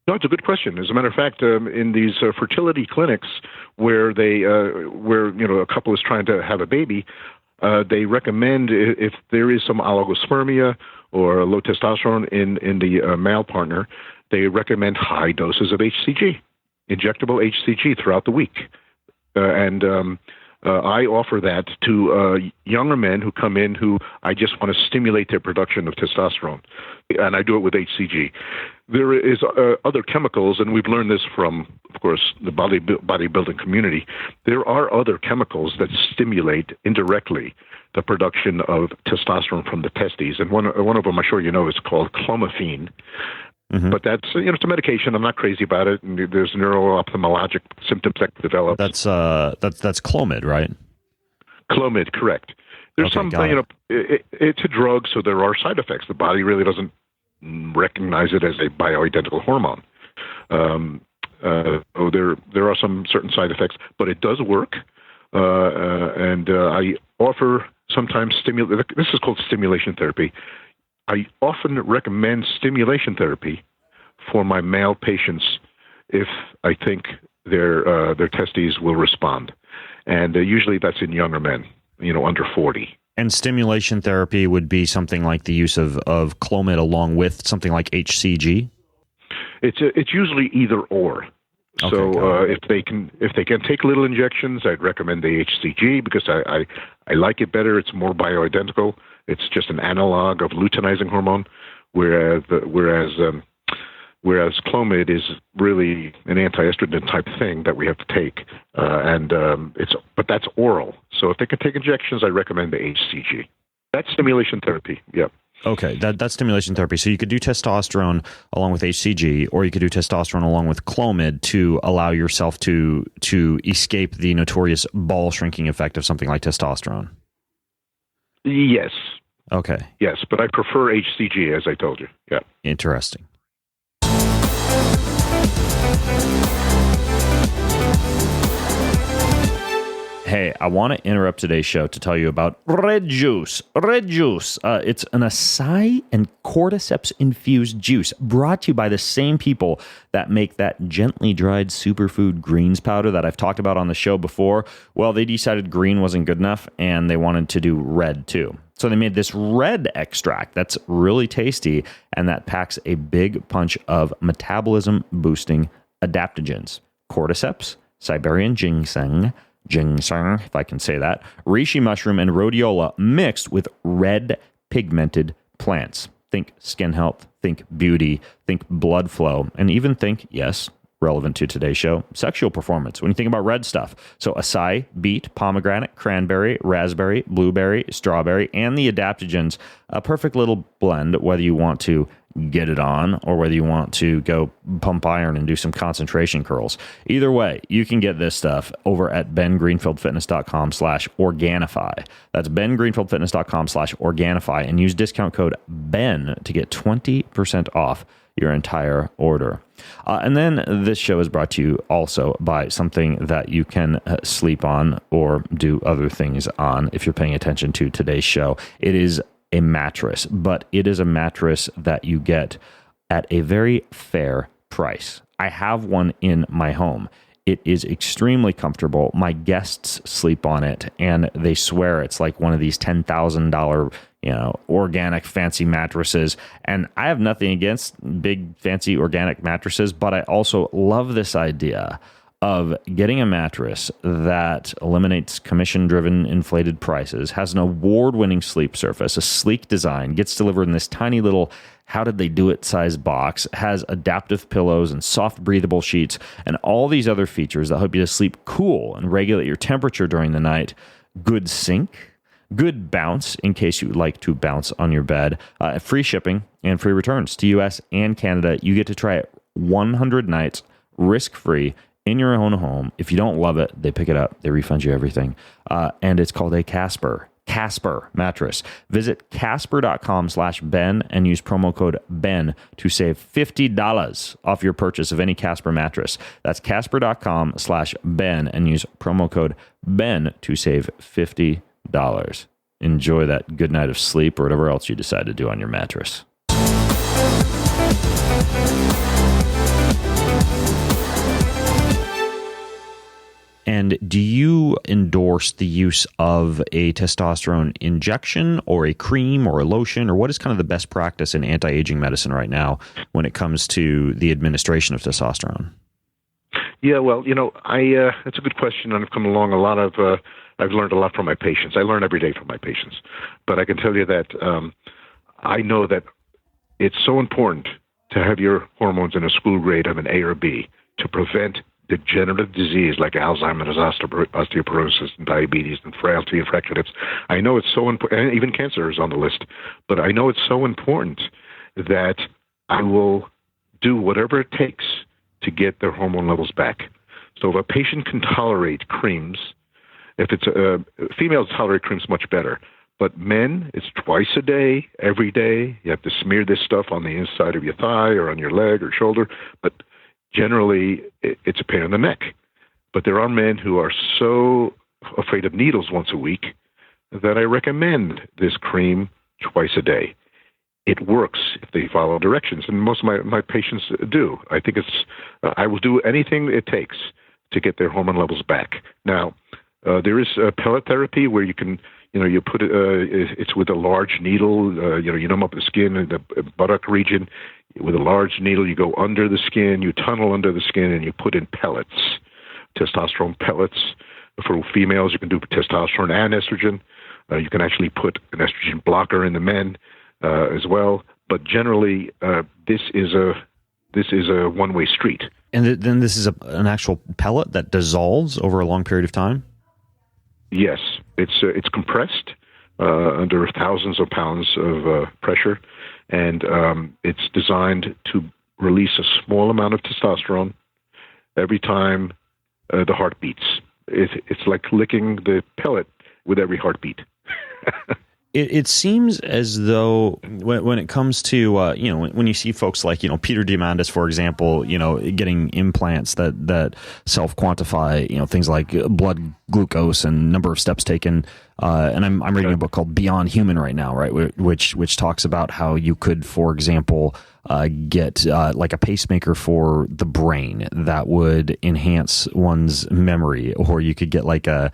No, it's a good question. As a matter of fact, in these fertility clinics where a couple is trying to have a baby, they recommend, if there is some oligospermia or low testosterone in the male partner, they recommend high doses of HCG, injectable HCG throughout the week. I offer that to younger men who come in who I just want to stimulate their production of testosterone, and I do it with HCG. There is other chemicals, and we've learned this from, of course, the bodybuilding community. There are other chemicals that stimulate indirectly the production of testosterone from the testes, and one of them, I'm sure you know, is called clomiphene. Mm-hmm. But that's, it's a medication. I'm not crazy about it. And there's neuro-ophthalmologic symptoms that develop. That's Clomid, right? Clomid, correct. There's it's a drug, so there are side effects. The body really doesn't recognize it as a bioidentical hormone. There are some certain side effects, but it does work. And I offer sometimes this is called stimulation therapy. I often recommend stimulation therapy for my male patients if I think their testes will respond. And usually that's in younger men, under 40. And stimulation therapy would be something like the use of Clomid along with something like HCG? It's usually either or. Okay, so if they can take little injections, I'd recommend the HCG because I like it better. It's more bioidentical. It's just an analog of luteinizing hormone, whereas Clomid is really an anti-estrogen type thing that we have to take, but that's oral. So if they can take injections, I recommend the HCG. That's stimulation therapy. Yep. Okay, that's stimulation therapy. So you could do testosterone along with HCG, or you could do testosterone along with Clomid to allow yourself to escape the notorious ball shrinking effect of something like testosterone. Yes. Okay. Yes, but I prefer HCG, as I told you. Yeah. Interesting. Hey, I want to interrupt today's show to tell you about Red Juice. Red Juice. It's an acai and cordyceps infused juice brought to you by the same people that make that gently dried superfood greens powder that I've talked about on the show before. Well, they decided green wasn't good enough and they wanted to do red too. So they made this red extract that's really tasty and that packs a big punch of metabolism boosting adaptogens. Cordyceps, Siberian ginseng, if I can say that, reishi mushroom, and rhodiola mixed with red pigmented plants. Think skin health, think beauty, think blood flow, and even think, yes, relevant to today's show, sexual performance when you think about red stuff. So acai, beet, pomegranate, cranberry, raspberry, blueberry, strawberry, and the adaptogens, a perfect little blend, whether you want to get it on or whether you want to go pump iron and do some concentration curls. Either way, you can get this stuff over at bengreenfieldfitness.com/Organifi. That's bengreenfieldfitness.com/Organifi and use discount code BEN to get 20% off your entire order. And then this show is brought to you also by something that you can sleep on or do other things on if you're paying attention to today's show. It is a mattress, but it is a mattress that you get at a very fair price. I have one in my home. It is extremely comfortable. My guests sleep on it, and they swear it's like one of these $10,000, organic fancy mattresses. And I have nothing against big fancy organic mattresses, but I also love this idea of getting a mattress that eliminates commission-driven inflated prices, has an award-winning sleep surface, a sleek design, gets delivered in this tiny little how-did-they-do-it size box, has adaptive pillows and soft breathable sheets, and all these other features that help you to sleep cool and regulate your temperature during the night. Good sink, good bounce in case you like to bounce on your bed, free shipping and free returns to US and Canada. You get to try it 100 nights, risk-free, in your own home. If you don't love it, they pick it up. They refund you everything. And it's called a Casper. Casper mattress. Visit casper.com/Ben and use promo code Ben to save $50 off your purchase of any Casper mattress. That's casper.com/Ben and use promo code Ben to save $50. Enjoy that good night of sleep or whatever else you decide to do on your mattress. And do you endorse the use of a testosterone injection or a cream or a lotion, or what is kind of the best practice in anti-aging medicine right now when it comes to the administration of testosterone? Yeah, well, that's a good question, and I've come along I've learned a lot from my patients. I learn every day from my patients, but I can tell you that I know that it's so important to have your hormones in a school grade of an A or B to prevent degenerative disease like Alzheimer's, osteoporosis, and diabetes, and frailty and fractured hips. I know it's so important, and even cancer is on the list, but I know it's so important that I will do whatever it takes to get their hormone levels back. So if a patient can tolerate creams, if it's females tolerate creams much better, but men, it's twice a day, every day. You have to smear this stuff on the inside of your thigh or on your leg or shoulder, but generally, it's a pain in the neck. But there are men who are so afraid of needles once a week that I recommend this cream twice a day. It works if they follow directions, and most of my patients do. I think I will do anything it takes to get their hormone levels back. Now, there is pellet therapy where you can, you put it's with a large needle, you numb up the skin in the buttock region. With a large needle, you go under the skin, you tunnel under the skin, and you put in pellets, testosterone pellets. For females, you can do testosterone and estrogen. You can actually put an estrogen blocker in the men as well. But generally, this is a one-way street. And then this is an actual pellet that dissolves over a long period of time? Yes, it's compressed under thousands of pounds of pressure, and it's designed to release a small amount of testosterone every time the heart beats. It's like licking the pellet with every heartbeat. It seems as though when it comes to when you see folks like Peter Diamandis, for example, getting implants that self-quantify things like blood glucose and number of steps taken, and I'm reading a book called Beyond Human right now, right, which talks about how you could, for example, get like a pacemaker for the brain that would enhance one's memory, or you could get like a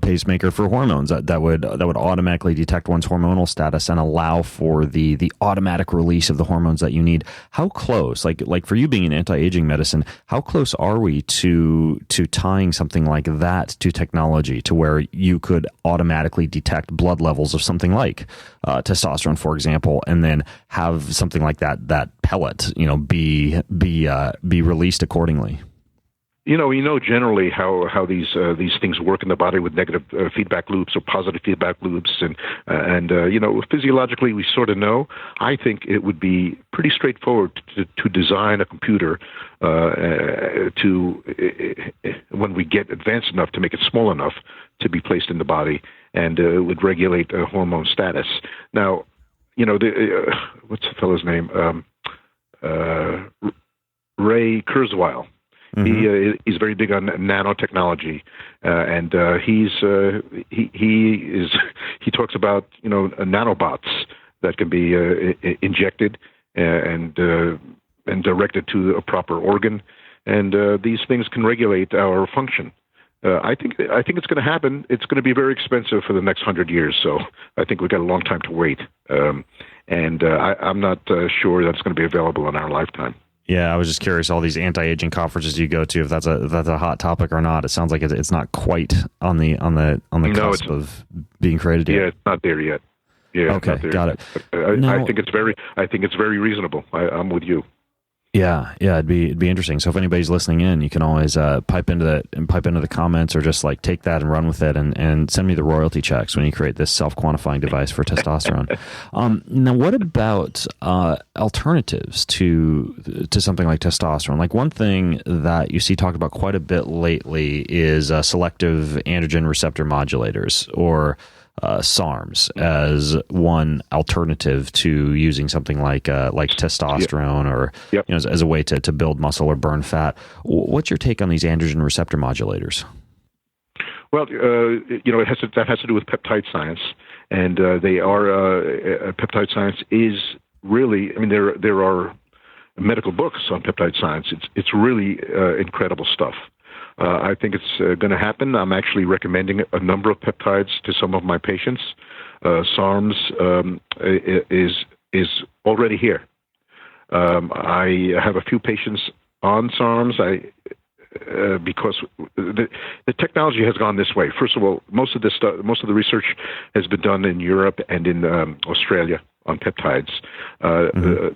pacemaker for hormones that would automatically detect one's hormonal status and allow for the automatic release of the hormones that you need. How close, like for you being in anti-aging medicine, how close are we to tying something like that to technology, to where you could automatically detect blood levels of something like testosterone, for example, and then have something like that pellet, be released accordingly? Generally how these things work in the body with negative feedback loops or positive feedback loops, and physiologically we sort of know. I think it would be pretty straightforward to design a computer when we get advanced enough to make it small enough to be placed in the body, and it would regulate hormone status. Now, what's the fellow's name? Ray Kurzweil. Mm-hmm. He's very big on nanotechnology, and he talks about nanobots that can be injected and directed to a proper organ, and these things can regulate our function. I think it's going to happen. It's going to be very expensive for the next 100 years, so I think we've got a long time to wait. I'm not sure that's going to be available in our lifetime. Yeah, I was just curious, all these anti-aging conferences you go to, if that's a hot topic or not. It sounds like it's not quite on the cusp of being created yet. Yeah, it's not there yet. Yeah, okay, got it. I think it's very reasonable. I'm with you. Yeah, it'd be interesting. So if anybody's listening in, you can always pipe into the comments, or just like take that and run with it, and send me the royalty checks when you create this self-quantifying device for testosterone. Now, what about alternatives to something like testosterone? Like, one thing that you see talked about quite a bit lately is selective androgen receptor modulators, or SARMs as one alternative to using something like testosterone or as a way to build muscle or burn fat. What's your take on these androgen receptor modulators? Well, that has to do with peptide science, and peptide science is really. I mean, there are medical books on peptide science. It's really incredible stuff. I think it's going to happen. I'm actually recommending a number of peptides to some of my patients. SARMs is already here. I have a few patients on SARMs. Because the technology has gone this way. First of all, most of the research has been done in Europe and in Australia on peptides. In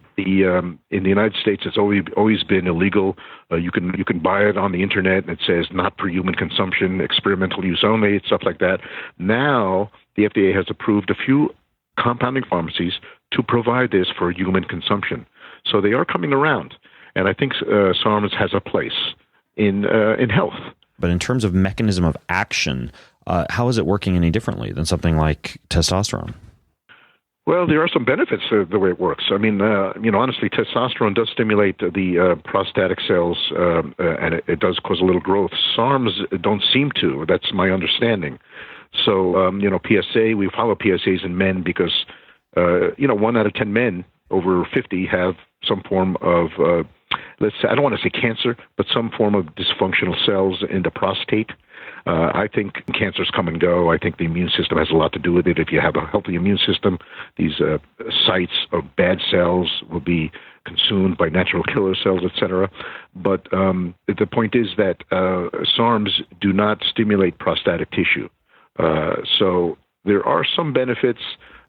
the United States, it's always been illegal. You can buy it on the internet, and it says not for human consumption, experimental use only, stuff like that. Now the FDA has approved a few compounding pharmacies to provide this for human consumption. So they are coming around, and I think SARMs has a place in health. But in terms of mechanism of action, how is it working any differently than something like testosterone? Well, there are some benefits to the way it works. I mean, honestly, testosterone does stimulate the prostatic cells, and it does cause a little growth. SARMs don't seem to. That's my understanding. So, PSA, we follow PSAs in men because, 1 out of 10 men over 50 have some form of let's say, I don't want to say cancer, but some form of dysfunctional cells in the prostate. I think cancers come and go. I think the immune system has a lot to do with it. If you have a healthy immune system, these sites of bad cells will be consumed by natural killer cells, etc. But the point is that SARMs do not stimulate prostatic tissue. So there are some benefits.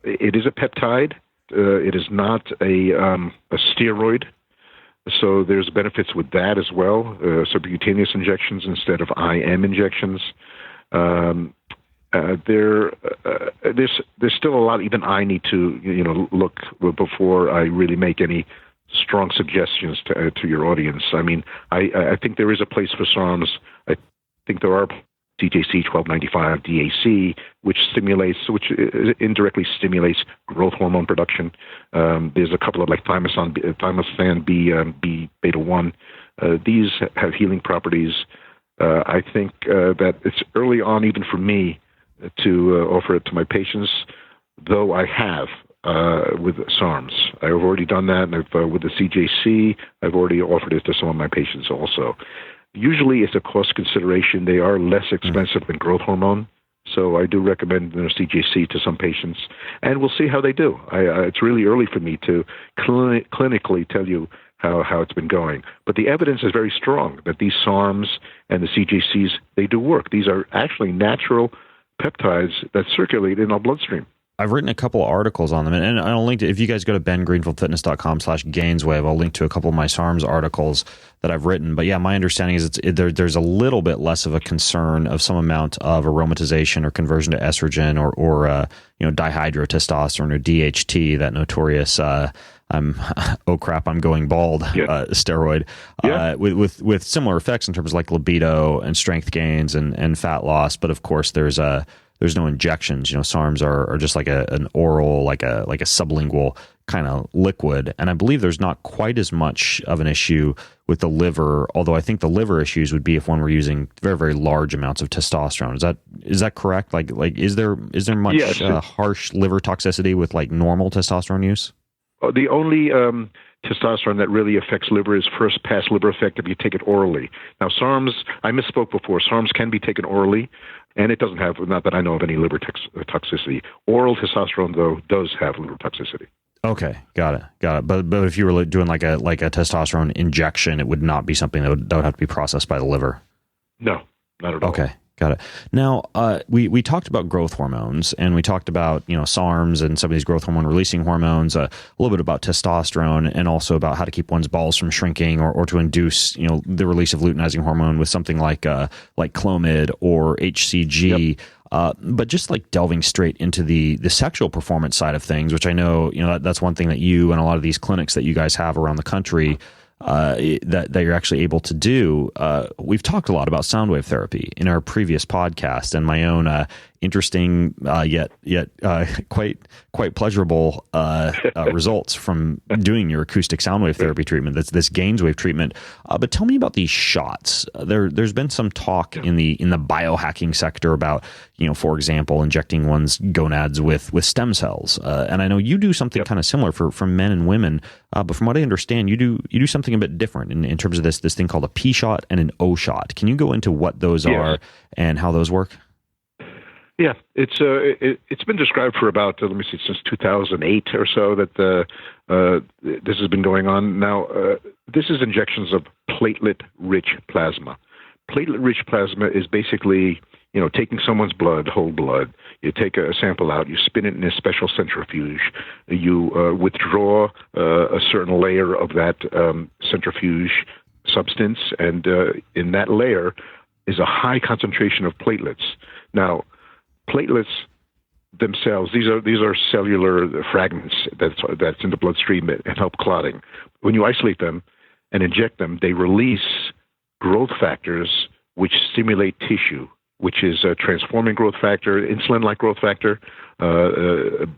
It is a peptide. It is not a steroid. So there's benefits with that as well, subcutaneous injections instead of IM injections. There's still a lot even I need to look before I really make any strong suggestions to your audience. I mean, I think there is a place for SARMs. I think there are CJC 1295 DAC, which indirectly stimulates growth hormone production. There's a couple of like thymosan B beta 1. These have healing properties. I think that it's early on even for me to offer it to my patients, though I have with SARMs. I've already done that, and with the CJC, I've already offered it to some of my patients also. Usually it's a cost consideration. They are less expensive than growth hormone. So I do recommend CJC to some patients, and we'll see how they do. It's really early for me to clinically tell you how it's been going. But the evidence is very strong that these SARMs and the CJCs, they do work. These are actually natural peptides that circulate in our bloodstream. I've written a couple of articles on them, and I'll link to, if you guys go to bengreenfieldfitness.com/GAINSWave, I'll link to a couple of my SARMs articles that I've written. But yeah, my understanding is there's a little bit less of a concern of some amount of aromatization or conversion to estrogen or dihydrotestosterone or DHT, that notorious I'm going bald steroid, with similar effects in terms of like libido and strength gains and fat loss. But of course, there's no injections. SARMs are just like an oral, like a sublingual kind of liquid. And I believe there's not quite as much of an issue with the liver, although I think the liver issues would be if one were using very, very large amounts of testosterone. Is that correct? Like is there much harsh liver toxicity with like normal testosterone use? The only testosterone that really affects liver is first pass liver effect if you take it orally. Now, SARMs, I misspoke before. SARMs can be taken orally, and it doesn't have, not that I know of, any liver toxicity. Oral testosterone, though, does have liver toxicity. Okay, got it. But if you were doing like a testosterone injection, it would not be something that would have to be processed by the liver. No, not at all. Okay, got it. Now, we talked about growth hormones, and we talked about SARMs and some of these growth hormone releasing hormones, a little bit about testosterone, and also about how to keep one's balls from shrinking or to induce the release of luteinizing hormone with something like Clomid or HCG. Yep. But just like delving straight into the sexual performance side of things, which I know that's one thing that you and a lot of these clinics that you guys have around the country that you're actually able to do. We've talked a lot about sound wave therapy in our previous podcast, and my own interesting yet quite pleasurable results from doing your acoustic sound wave therapy treatment. That's this GAINSWave treatment. But tell me about these shots. There's been some talk in the biohacking sector about, for example, injecting one's gonads with stem cells. And I know you do something kind of similar for men and women. But from what I understand, you do something a bit different in terms of this thing called a P shot and an O shot. Can you go into what those are and how those work? Yeah, it's been described for about since 2008 or so that this has been going on. Now, this is injections of platelet-rich plasma. Platelet-rich plasma is basically taking someone's blood, whole blood. You take a sample out, you spin it in a special centrifuge, you withdraw a certain layer of that centrifuge substance, and in that layer is a high concentration of platelets. Now, platelets themselves, these are cellular fragments that's in the bloodstream and help clotting. When you isolate them and inject them, they release growth factors which stimulate tissue, which is transforming growth factor, insulin like growth factor,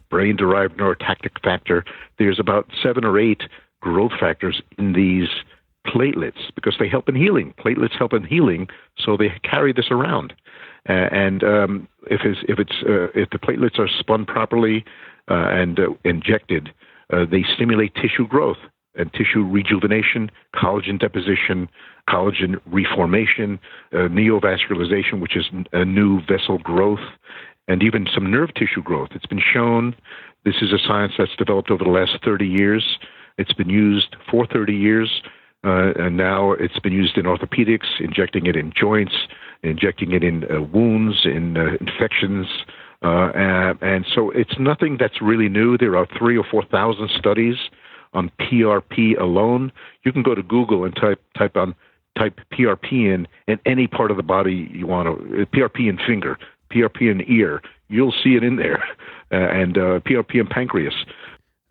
brain-derived neurotactic factor. There's about 7 or 8 growth factors in these platelets because they help in healing. Platelets help in healing, so they carry this around. And if the platelets are spun properly and injected, they stimulate tissue growth and tissue rejuvenation, collagen deposition, collagen reformation, neovascularization, which is a new vessel growth, and even some nerve tissue growth. It's been shown. This is a science that's developed over the last 30 years. It's been used for 30 years, and now it's been used in orthopedics, injecting it in joints, injecting it in wounds, in infections, and so it's nothing that's really new. There are 3,000 or 4,000 studies on PRP alone. You can go to Google and type PRP in any part of the body you want to. PRP in finger, PRP in ear. You'll see it in there, and PRP in pancreas.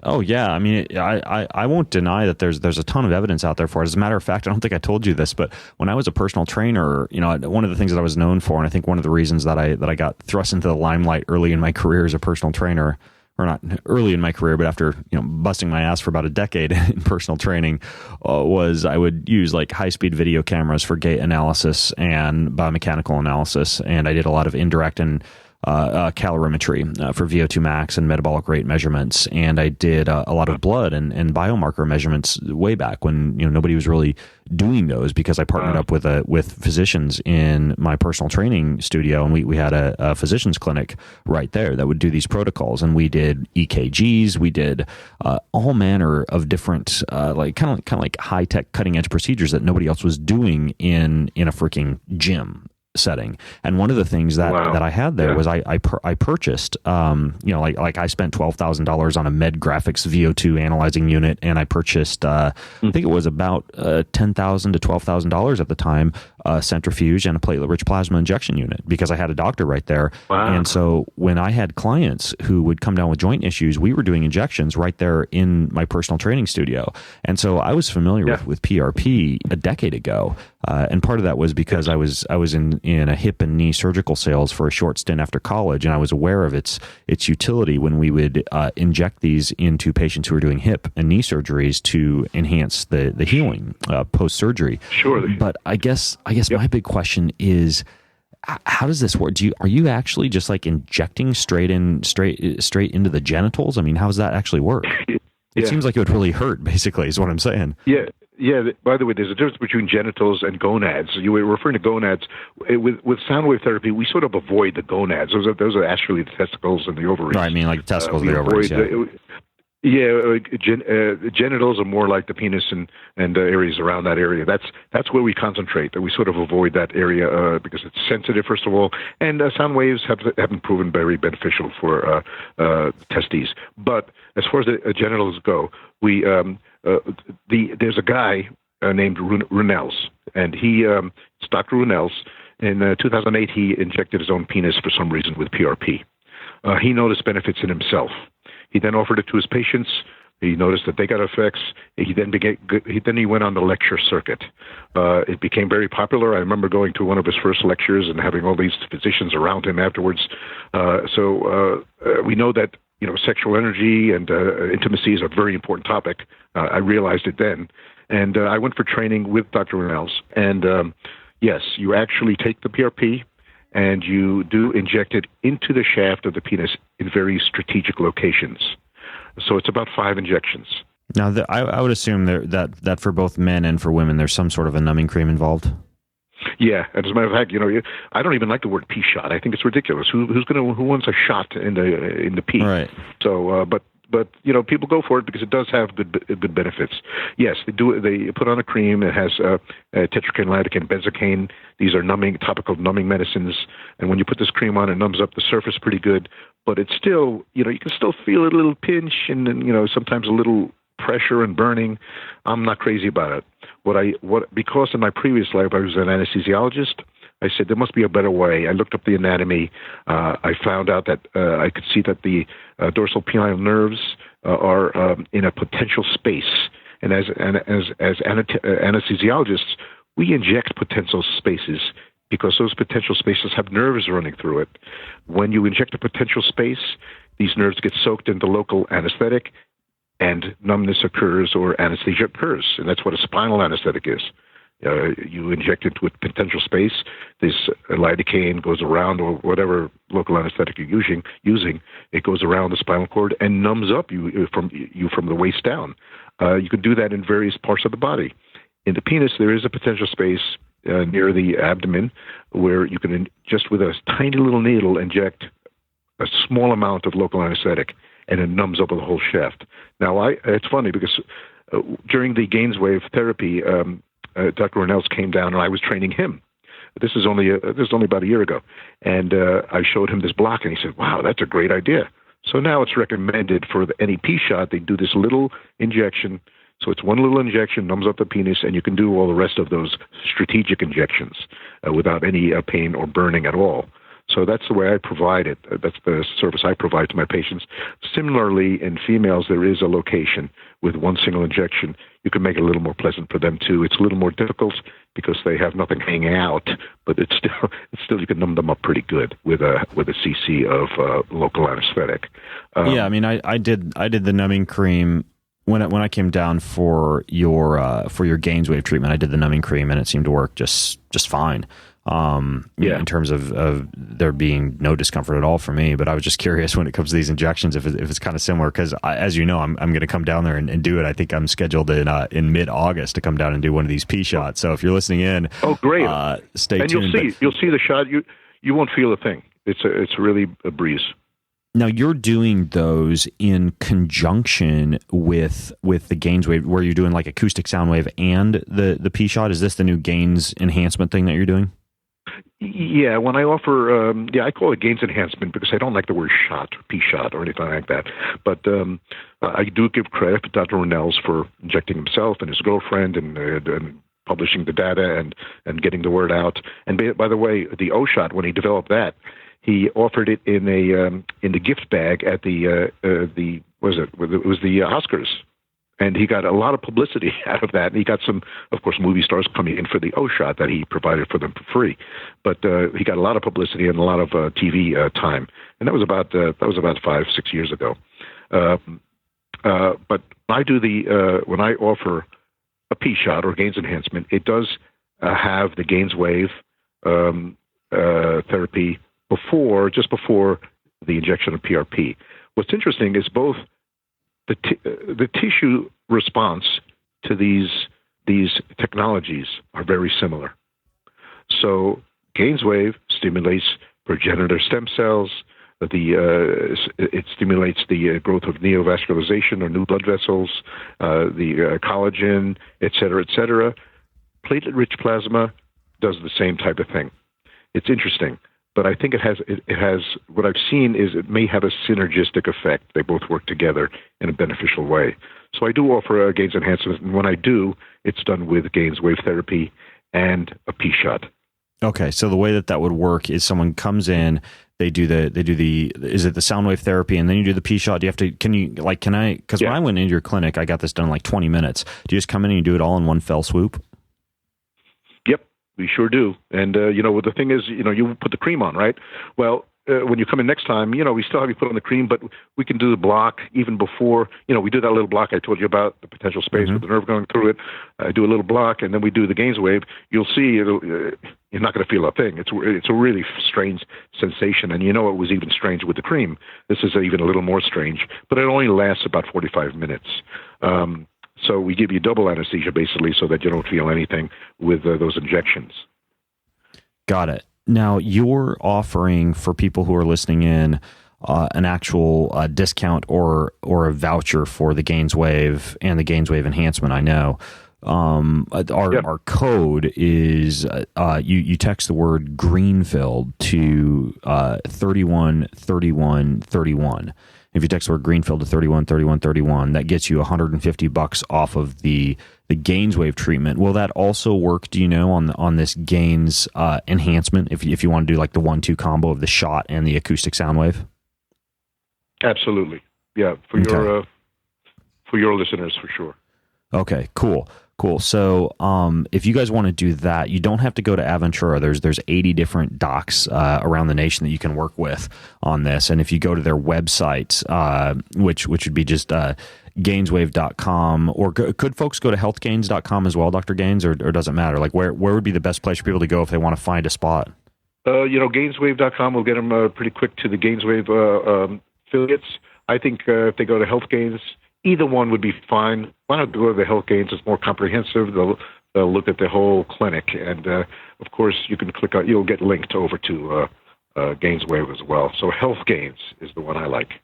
Oh yeah, I mean, I won't deny that there's a ton of evidence out there for it. As a matter of fact, I don't think I told you this, but when I was a personal trainer, one of the things that I was known for, and I think one of the reasons that I got thrust into the limelight early in my career as a personal trainer, or not early in my career, but after busting my ass for about a decade in personal training, was I would use like high-speed video cameras for gait analysis and biomechanical analysis, and I did a lot of indirect and calorimetry for VO2 max and metabolic rate measurements, and I did a lot of blood and biomarker measurements way back when nobody was really doing those, because I partnered up with physicians in my personal training studio, and we had a physician's clinic right there that would do these protocols, and we did EKGs, we did all manner of different kind of like high tech cutting edge procedures that nobody else was doing in a freaking gym setting. And one of the things that I had there was I purchased like I spent $12,000 on a Med Graphics VO2 analyzing unit, and I purchased I think it was about $10,000 to $12,000 at the time, centrifuge and a platelet rich plasma injection unit, because I had a doctor right there. And so when I had clients who would come down with joint issues, we were doing injections right there in my personal training studio. And so I was familiar with PRP a decade ago, and part of that was because I was in a hip and knee surgical sales for a short stint after college, and I was aware of its utility when we would inject these into patients who were doing hip and knee surgeries to enhance the healing post surgery. Sure. But I guess my big question is, how does this work? Are you actually just like injecting straight into the genitals? I mean, how does that actually work? It seems like it would really hurt, basically, is what I'm saying. Yeah. By the way, there's a difference between genitals and gonads. You were referring to gonads. With sound wave therapy, we sort of avoid the gonads. Those are actually the testicles and the ovaries. Right, I mean, like the testicles and the ovaries. Genitals are more like the penis and areas around that area. That's where we concentrate. We sort of avoid that area because it's sensitive, first of all, and sound waves haven't proven very beneficial for testes. But as far as the genitals go, there's a guy named Runels, and it's Dr. Runels. In 2008, he injected his own penis for some reason with PRP. He noticed benefits in himself. He then offered it to his patients. He noticed that they got effects. He went on the lecture circuit. It became very popular. I remember going to one of his first lectures and having all these physicians around him afterwards. So we know that sexual energy and intimacy is a very important topic. I realized it then, and I went for training with Dr. Rennells. And yes, you actually take the PRP and you do inject it into the shaft of the penis in very strategic locations. So it's about 5 injections. Now, I would assume that for both men and for women, there's some sort of a numbing cream involved. Yeah, and as a matter of fact, I don't even like the word pee shot. I think it's ridiculous. Who wants a shot in the pee? Right. So, but people go for it because it does have good benefits. Yes, they do. They put on a cream. It has tetracaine, lidocaine, benzocaine. These are topical numbing medicines. And when you put this cream on, it numbs up the surface pretty good. But it's still, you can still feel a little pinch and then, sometimes a little pressure and burning. I'm not crazy about it. Because in my previous life I was an anesthesiologist, I said there must be a better way. I looked up the anatomy. I found out that I could see that the dorsal penile nerves are in a potential space, and as anesthesiologists, we inject potential spaces because those potential spaces have nerves running through it. When you inject a potential space, these nerves get soaked into local anesthetic, and numbness occurs or anesthesia occurs, and that's what a spinal anesthetic is. You inject into a potential space, this lidocaine goes around, or whatever local anesthetic you're using, it goes around the spinal cord and numbs up you from the waist down. You can do that in various parts of the body. In the penis, there is a potential space near the abdomen where you can, just with a tiny little needle, inject a small amount of local anesthetic, and it numbs up the whole shaft. Now, it's funny because during the GAINSWave therapy, Dr. Rennells came down, and I was training him. This is only about a year ago, and I showed him this block, and he said, "Wow, that's a great idea." So now it's recommended for any pee shot, they do this little injection. So it's one little injection, numbs up the penis, and you can do all the rest of those strategic injections without any pain or burning at all. So that's the way I provide it. That's the service I provide to my patients. Similarly, in females, there is a location with one single injection. You can make it a little more pleasant for them too. It's a little more difficult because they have nothing hanging out, but it's still you can numb them up pretty good with a cc of local anesthetic. Yeah, I mean, I did the numbing cream when I came down for your GAINSWave treatment. I did the numbing cream, and it seemed to work just fine. In terms of there being no discomfort at all for me. But I was just curious when it comes to these injections, if it's kind of similar, because as you know, I'm going to come down there and do it. I think I'm scheduled in mid-August to come down and do one of these pee shots. So if you're listening in, great, stay and tuned. You'll see the shot. You won't feel a thing. It's really a breeze. Now, you're doing those in conjunction with the GAINSWave, where you're doing like acoustic sound wave and the pee shot. Is this the new GAINS enhancement thing that you're doing? Yeah, when I offer, I call it GAINS enhancement because I don't like the word shot, pee shot, or anything like that. But I do give credit to Dr. Rennells for injecting himself and his girlfriend and publishing the data and getting the word out. And by the way, the O shot, when he developed that, he offered it in the gift bag at the Oscars. And he got a lot of publicity out of that. And he got some, of course, movie stars coming in for the O shot that he provided for them for free. But he got a lot of publicity and a lot of TV time. And that was about 5-6 years ago. But I do when I offer a pee shot or GAINS enhancement, it does have the GAINSWave therapy just before the injection of PRP. What's interesting is both the tissue response to these technologies are very similar. So GAINSWave stimulates progenitor stem cells. It stimulates the growth of neovascularization or new blood vessels, the collagen, et cetera, et cetera. Platelet-rich plasma does the same type of thing. It's interesting. But I think it has what I've seen is it may have a synergistic effect. They both work together in a beneficial way. So I do offer a GAINS enhancement, and when I do, it's done with GAINSWave therapy and a pee shot. Okay, so the way that would work is someone comes in, They do the is it the sound wave therapy, and then you do the P shot? Do you have to? Because when I went into your clinic, I got this done in like 20 minutes. Do you just come in and you do it all in one fell swoop? Yep, we sure do. And what the thing is, you put the cream on, right? Well, when you come in next time, we still have you put on the cream, but we can do the block even before. We do that little block I told you about, the potential space with the nerve going through it. I do a little block, and then we do the GAINSWave. You'll see you're not going to feel a thing. It's a really strange sensation, and it was even strange with the cream. This is even a little more strange, but it only lasts about 45 minutes. So we give you double anesthesia, basically, so that you don't feel anything with those injections. Got it. Now, you're offering for people who are listening in an actual discount or a voucher for the GAINSWave and the GAINSWave enhancement, I know. Our code is you text the word Greenfield to 313131. If you text the word Greenfield to 313131, that gets you $150 off of the GAINSWave treatment. Will that also work, do you know, on this GAINS enhancement if you want to do like the 1-2 combo of the shot and the acoustic sound wave? Absolutely. Yeah, for your listeners, for sure. Okay, cool. So if you guys want to do that, you don't have to go to Aventura. There's 80 different docs around the nation that you can work with on this. And if you go to their website, which would be just GAINSWave.com, or could folks go to HealthGAINS.com as well, Dr. Gaines, or does it matter? Like where would be the best place for people to go if they want to find a spot? GAINSWave.com will get them pretty quick to the GAINSWave affiliates. I think if they go to HealthGAINS, either one would be fine. Why not go to the HealthGAINS? It's more comprehensive. They'll look at the whole clinic, and of course, you can click on. You'll get linked over to GAINSWave as well. So HealthGAINS is the one I like.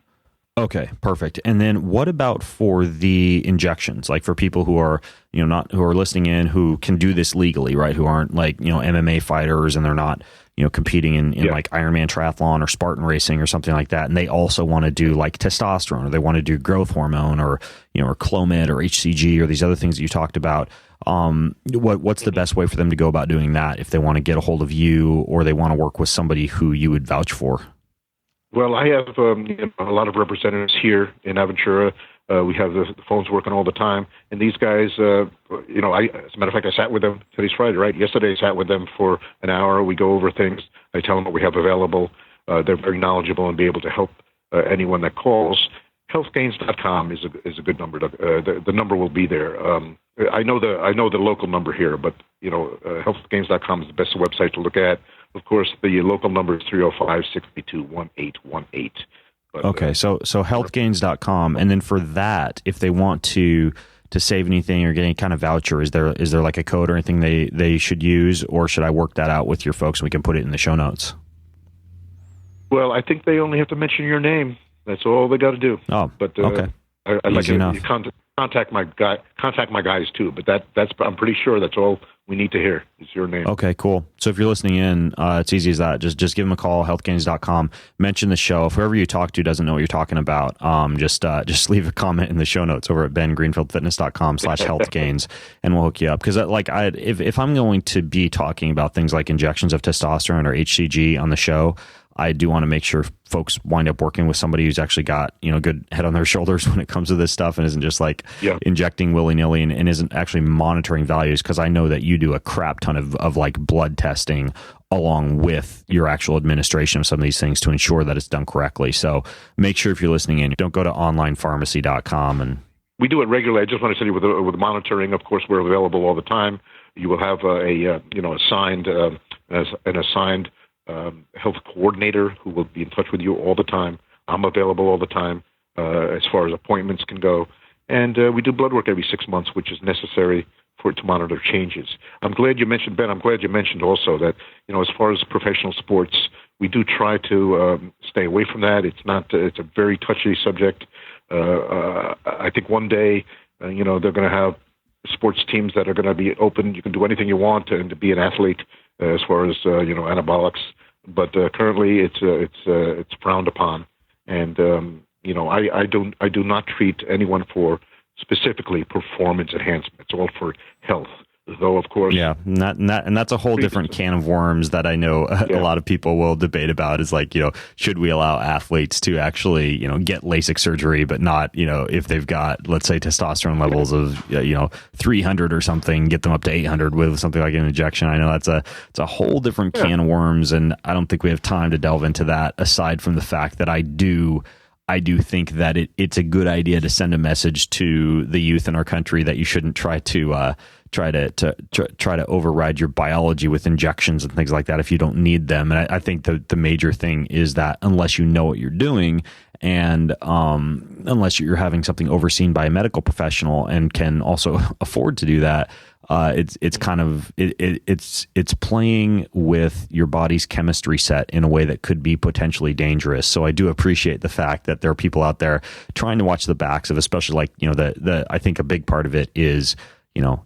Okay, perfect. And then what about for the injections? Like for people who are, who are listening in, who can do this legally, right? Who aren't like, MMA fighters, and they're not, competing in like Ironman triathlon or Spartan racing or something like that. And they also want to do like testosterone, or they want to do growth hormone, or, or Clomid or HCG or these other things that you talked about. What's the best way for them to go about doing that if they want to get a hold of you, or they want to work with somebody who you would vouch for? Well, I have a lot of representatives here in Aventura. We have the phones working all the time, and these guys, as a matter of fact, I sat with them. Today's Friday, right? Yesterday, I sat with them for an hour. We go over things. I tell them what we have available. They're very knowledgeable and be able to help anyone that calls. HealthGAINS.com is a good number. The number will be there. I know the local number here, but HealthGAINS.com is the best website to look at. Of course, the local number is 305-632-1818. Okay, so HealthGAINS.com, and then for that, if they want to save anything or get any kind of voucher, is there like a code or anything they should use, or should I work that out with your folks and we can put it in the show notes? Well, I think they only have to mention your name. That's all they got to do. Oh, but okay. I'd like you contact my guys too. But that's I'm pretty sure that's all we need to hear is your name. Okay, cool. So if you're listening in, it's easy as that. Just give them a call, healthgains.com. Mention the show. If whoever you talk to doesn't know what you're talking about, just leave a comment in the show notes over at bengreenfieldfitness.com/healthgains, and we'll hook you up. Because if I'm going to be talking about things like injections of testosterone or HCG on the show, I do want to make sure folks wind up working with somebody who's actually got, a good head on their shoulders when it comes to this stuff, and isn't just like injecting willy-nilly and isn't actually monitoring values. Because I know that you do a crap ton of like blood testing along with your actual administration of some of these things to ensure that it's done correctly. So make sure if you're listening in, don't go to onlinepharmacy.com. And we do it regularly. I just want to say with the monitoring, of course, we're available all the time. You will have an assigned health coordinator who will be in touch with you all the time. I'm available all the time as far as appointments can go. And we do blood work every 6 months, which is necessary for it to monitor changes. I'm glad you mentioned, Ben, also that, as far as professional sports, we do try to stay away from that. It's a very touchy subject. I think one day, they're going to have sports teams that are going to be open. You can do anything you want and to be an athlete as far as anabolics, but currently it's frowned upon, and I do not treat anyone for specifically performance enhancement. It's all for health. Though, of course. Yeah, and that's a whole different can of worms that I know a lot of people will debate about, is like, should we allow athletes to actually, get LASIK surgery, but not, if they've got, let's say, testosterone levels of, 300 or something, get them up to 800 with something like an injection. I know it's a whole different can of worms, and I don't think we have time to delve into that, aside from the fact that I do think that it's a good idea to send a message to the youth in our country that you shouldn't try to override your biology with injections and things like that if you don't need them. And I think the major thing is that unless you know what you're doing, and unless you're having something overseen by a medical professional and can also afford to do that, it's playing with your body's chemistry set in a way that could be potentially dangerous. So I do appreciate the fact that there are people out there trying to watch the backs of, especially like, I think a big part of it is,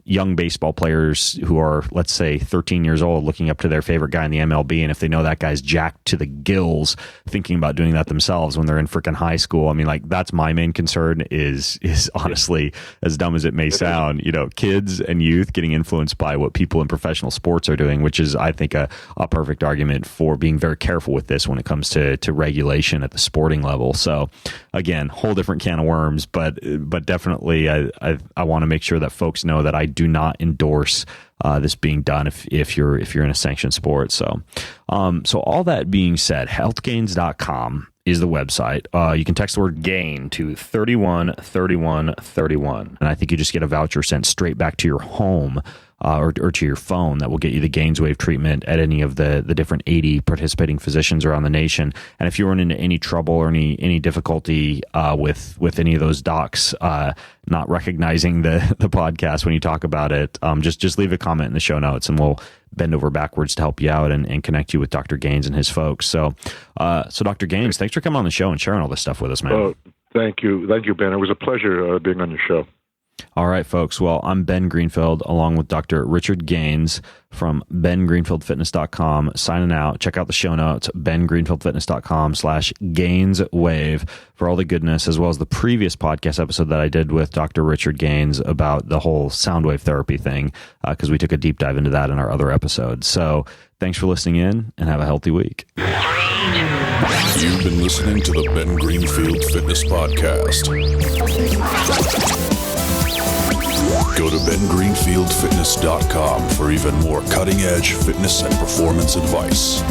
young baseball players who are, let's say, 13 years old, looking up to their favorite guy in the MLB. And if they know that guy's jacked to the gills, thinking about doing that themselves when they're in freaking high school. I mean, like, that's my main concern is honestly, as dumb as it may sound, kids and youth getting influenced by what people in professional sports are doing, which is, I think, a perfect argument for being very careful with this when it comes to regulation at the sporting level. So again, whole different can of worms, but definitely I want to make sure that folks know that I do not endorse this being done if you're in a sanctioned sport. So all that being said, HealthGAINS.com is the website. You can text the word GAIN to 313131, and I think you just get a voucher sent straight back to your home or to your phone that will get you the GAINSWave treatment at any of the different 80 participating physicians around the nation. And if you run into any trouble or any difficulty with any of those docs not recognizing the podcast when you talk about it, just leave a comment in the show notes, and we'll bend over backwards to help you out and connect you with Dr. Gaines and his folks. So Dr. Gaines, thanks for coming on the show and sharing all this stuff with us, man. Oh, thank you, Ben. It was a pleasure being on your show. All right, folks. Well, I'm Ben Greenfield, along with Dr. Richard Gaines from bengreenfieldfitness.com, signing out. Check out the show notes, bengreenfieldfitness.com/GAINSWave, for all the goodness, as well as the previous podcast episode that I did with Dr. Richard Gaines about the whole sound wave therapy thing, because we took a deep dive into that in our other episode. So thanks for listening in, and have a healthy week. You've been listening to the Ben Greenfield Fitness Podcast. Go to bengreenfieldfitness.com for even more cutting-edge fitness and performance advice.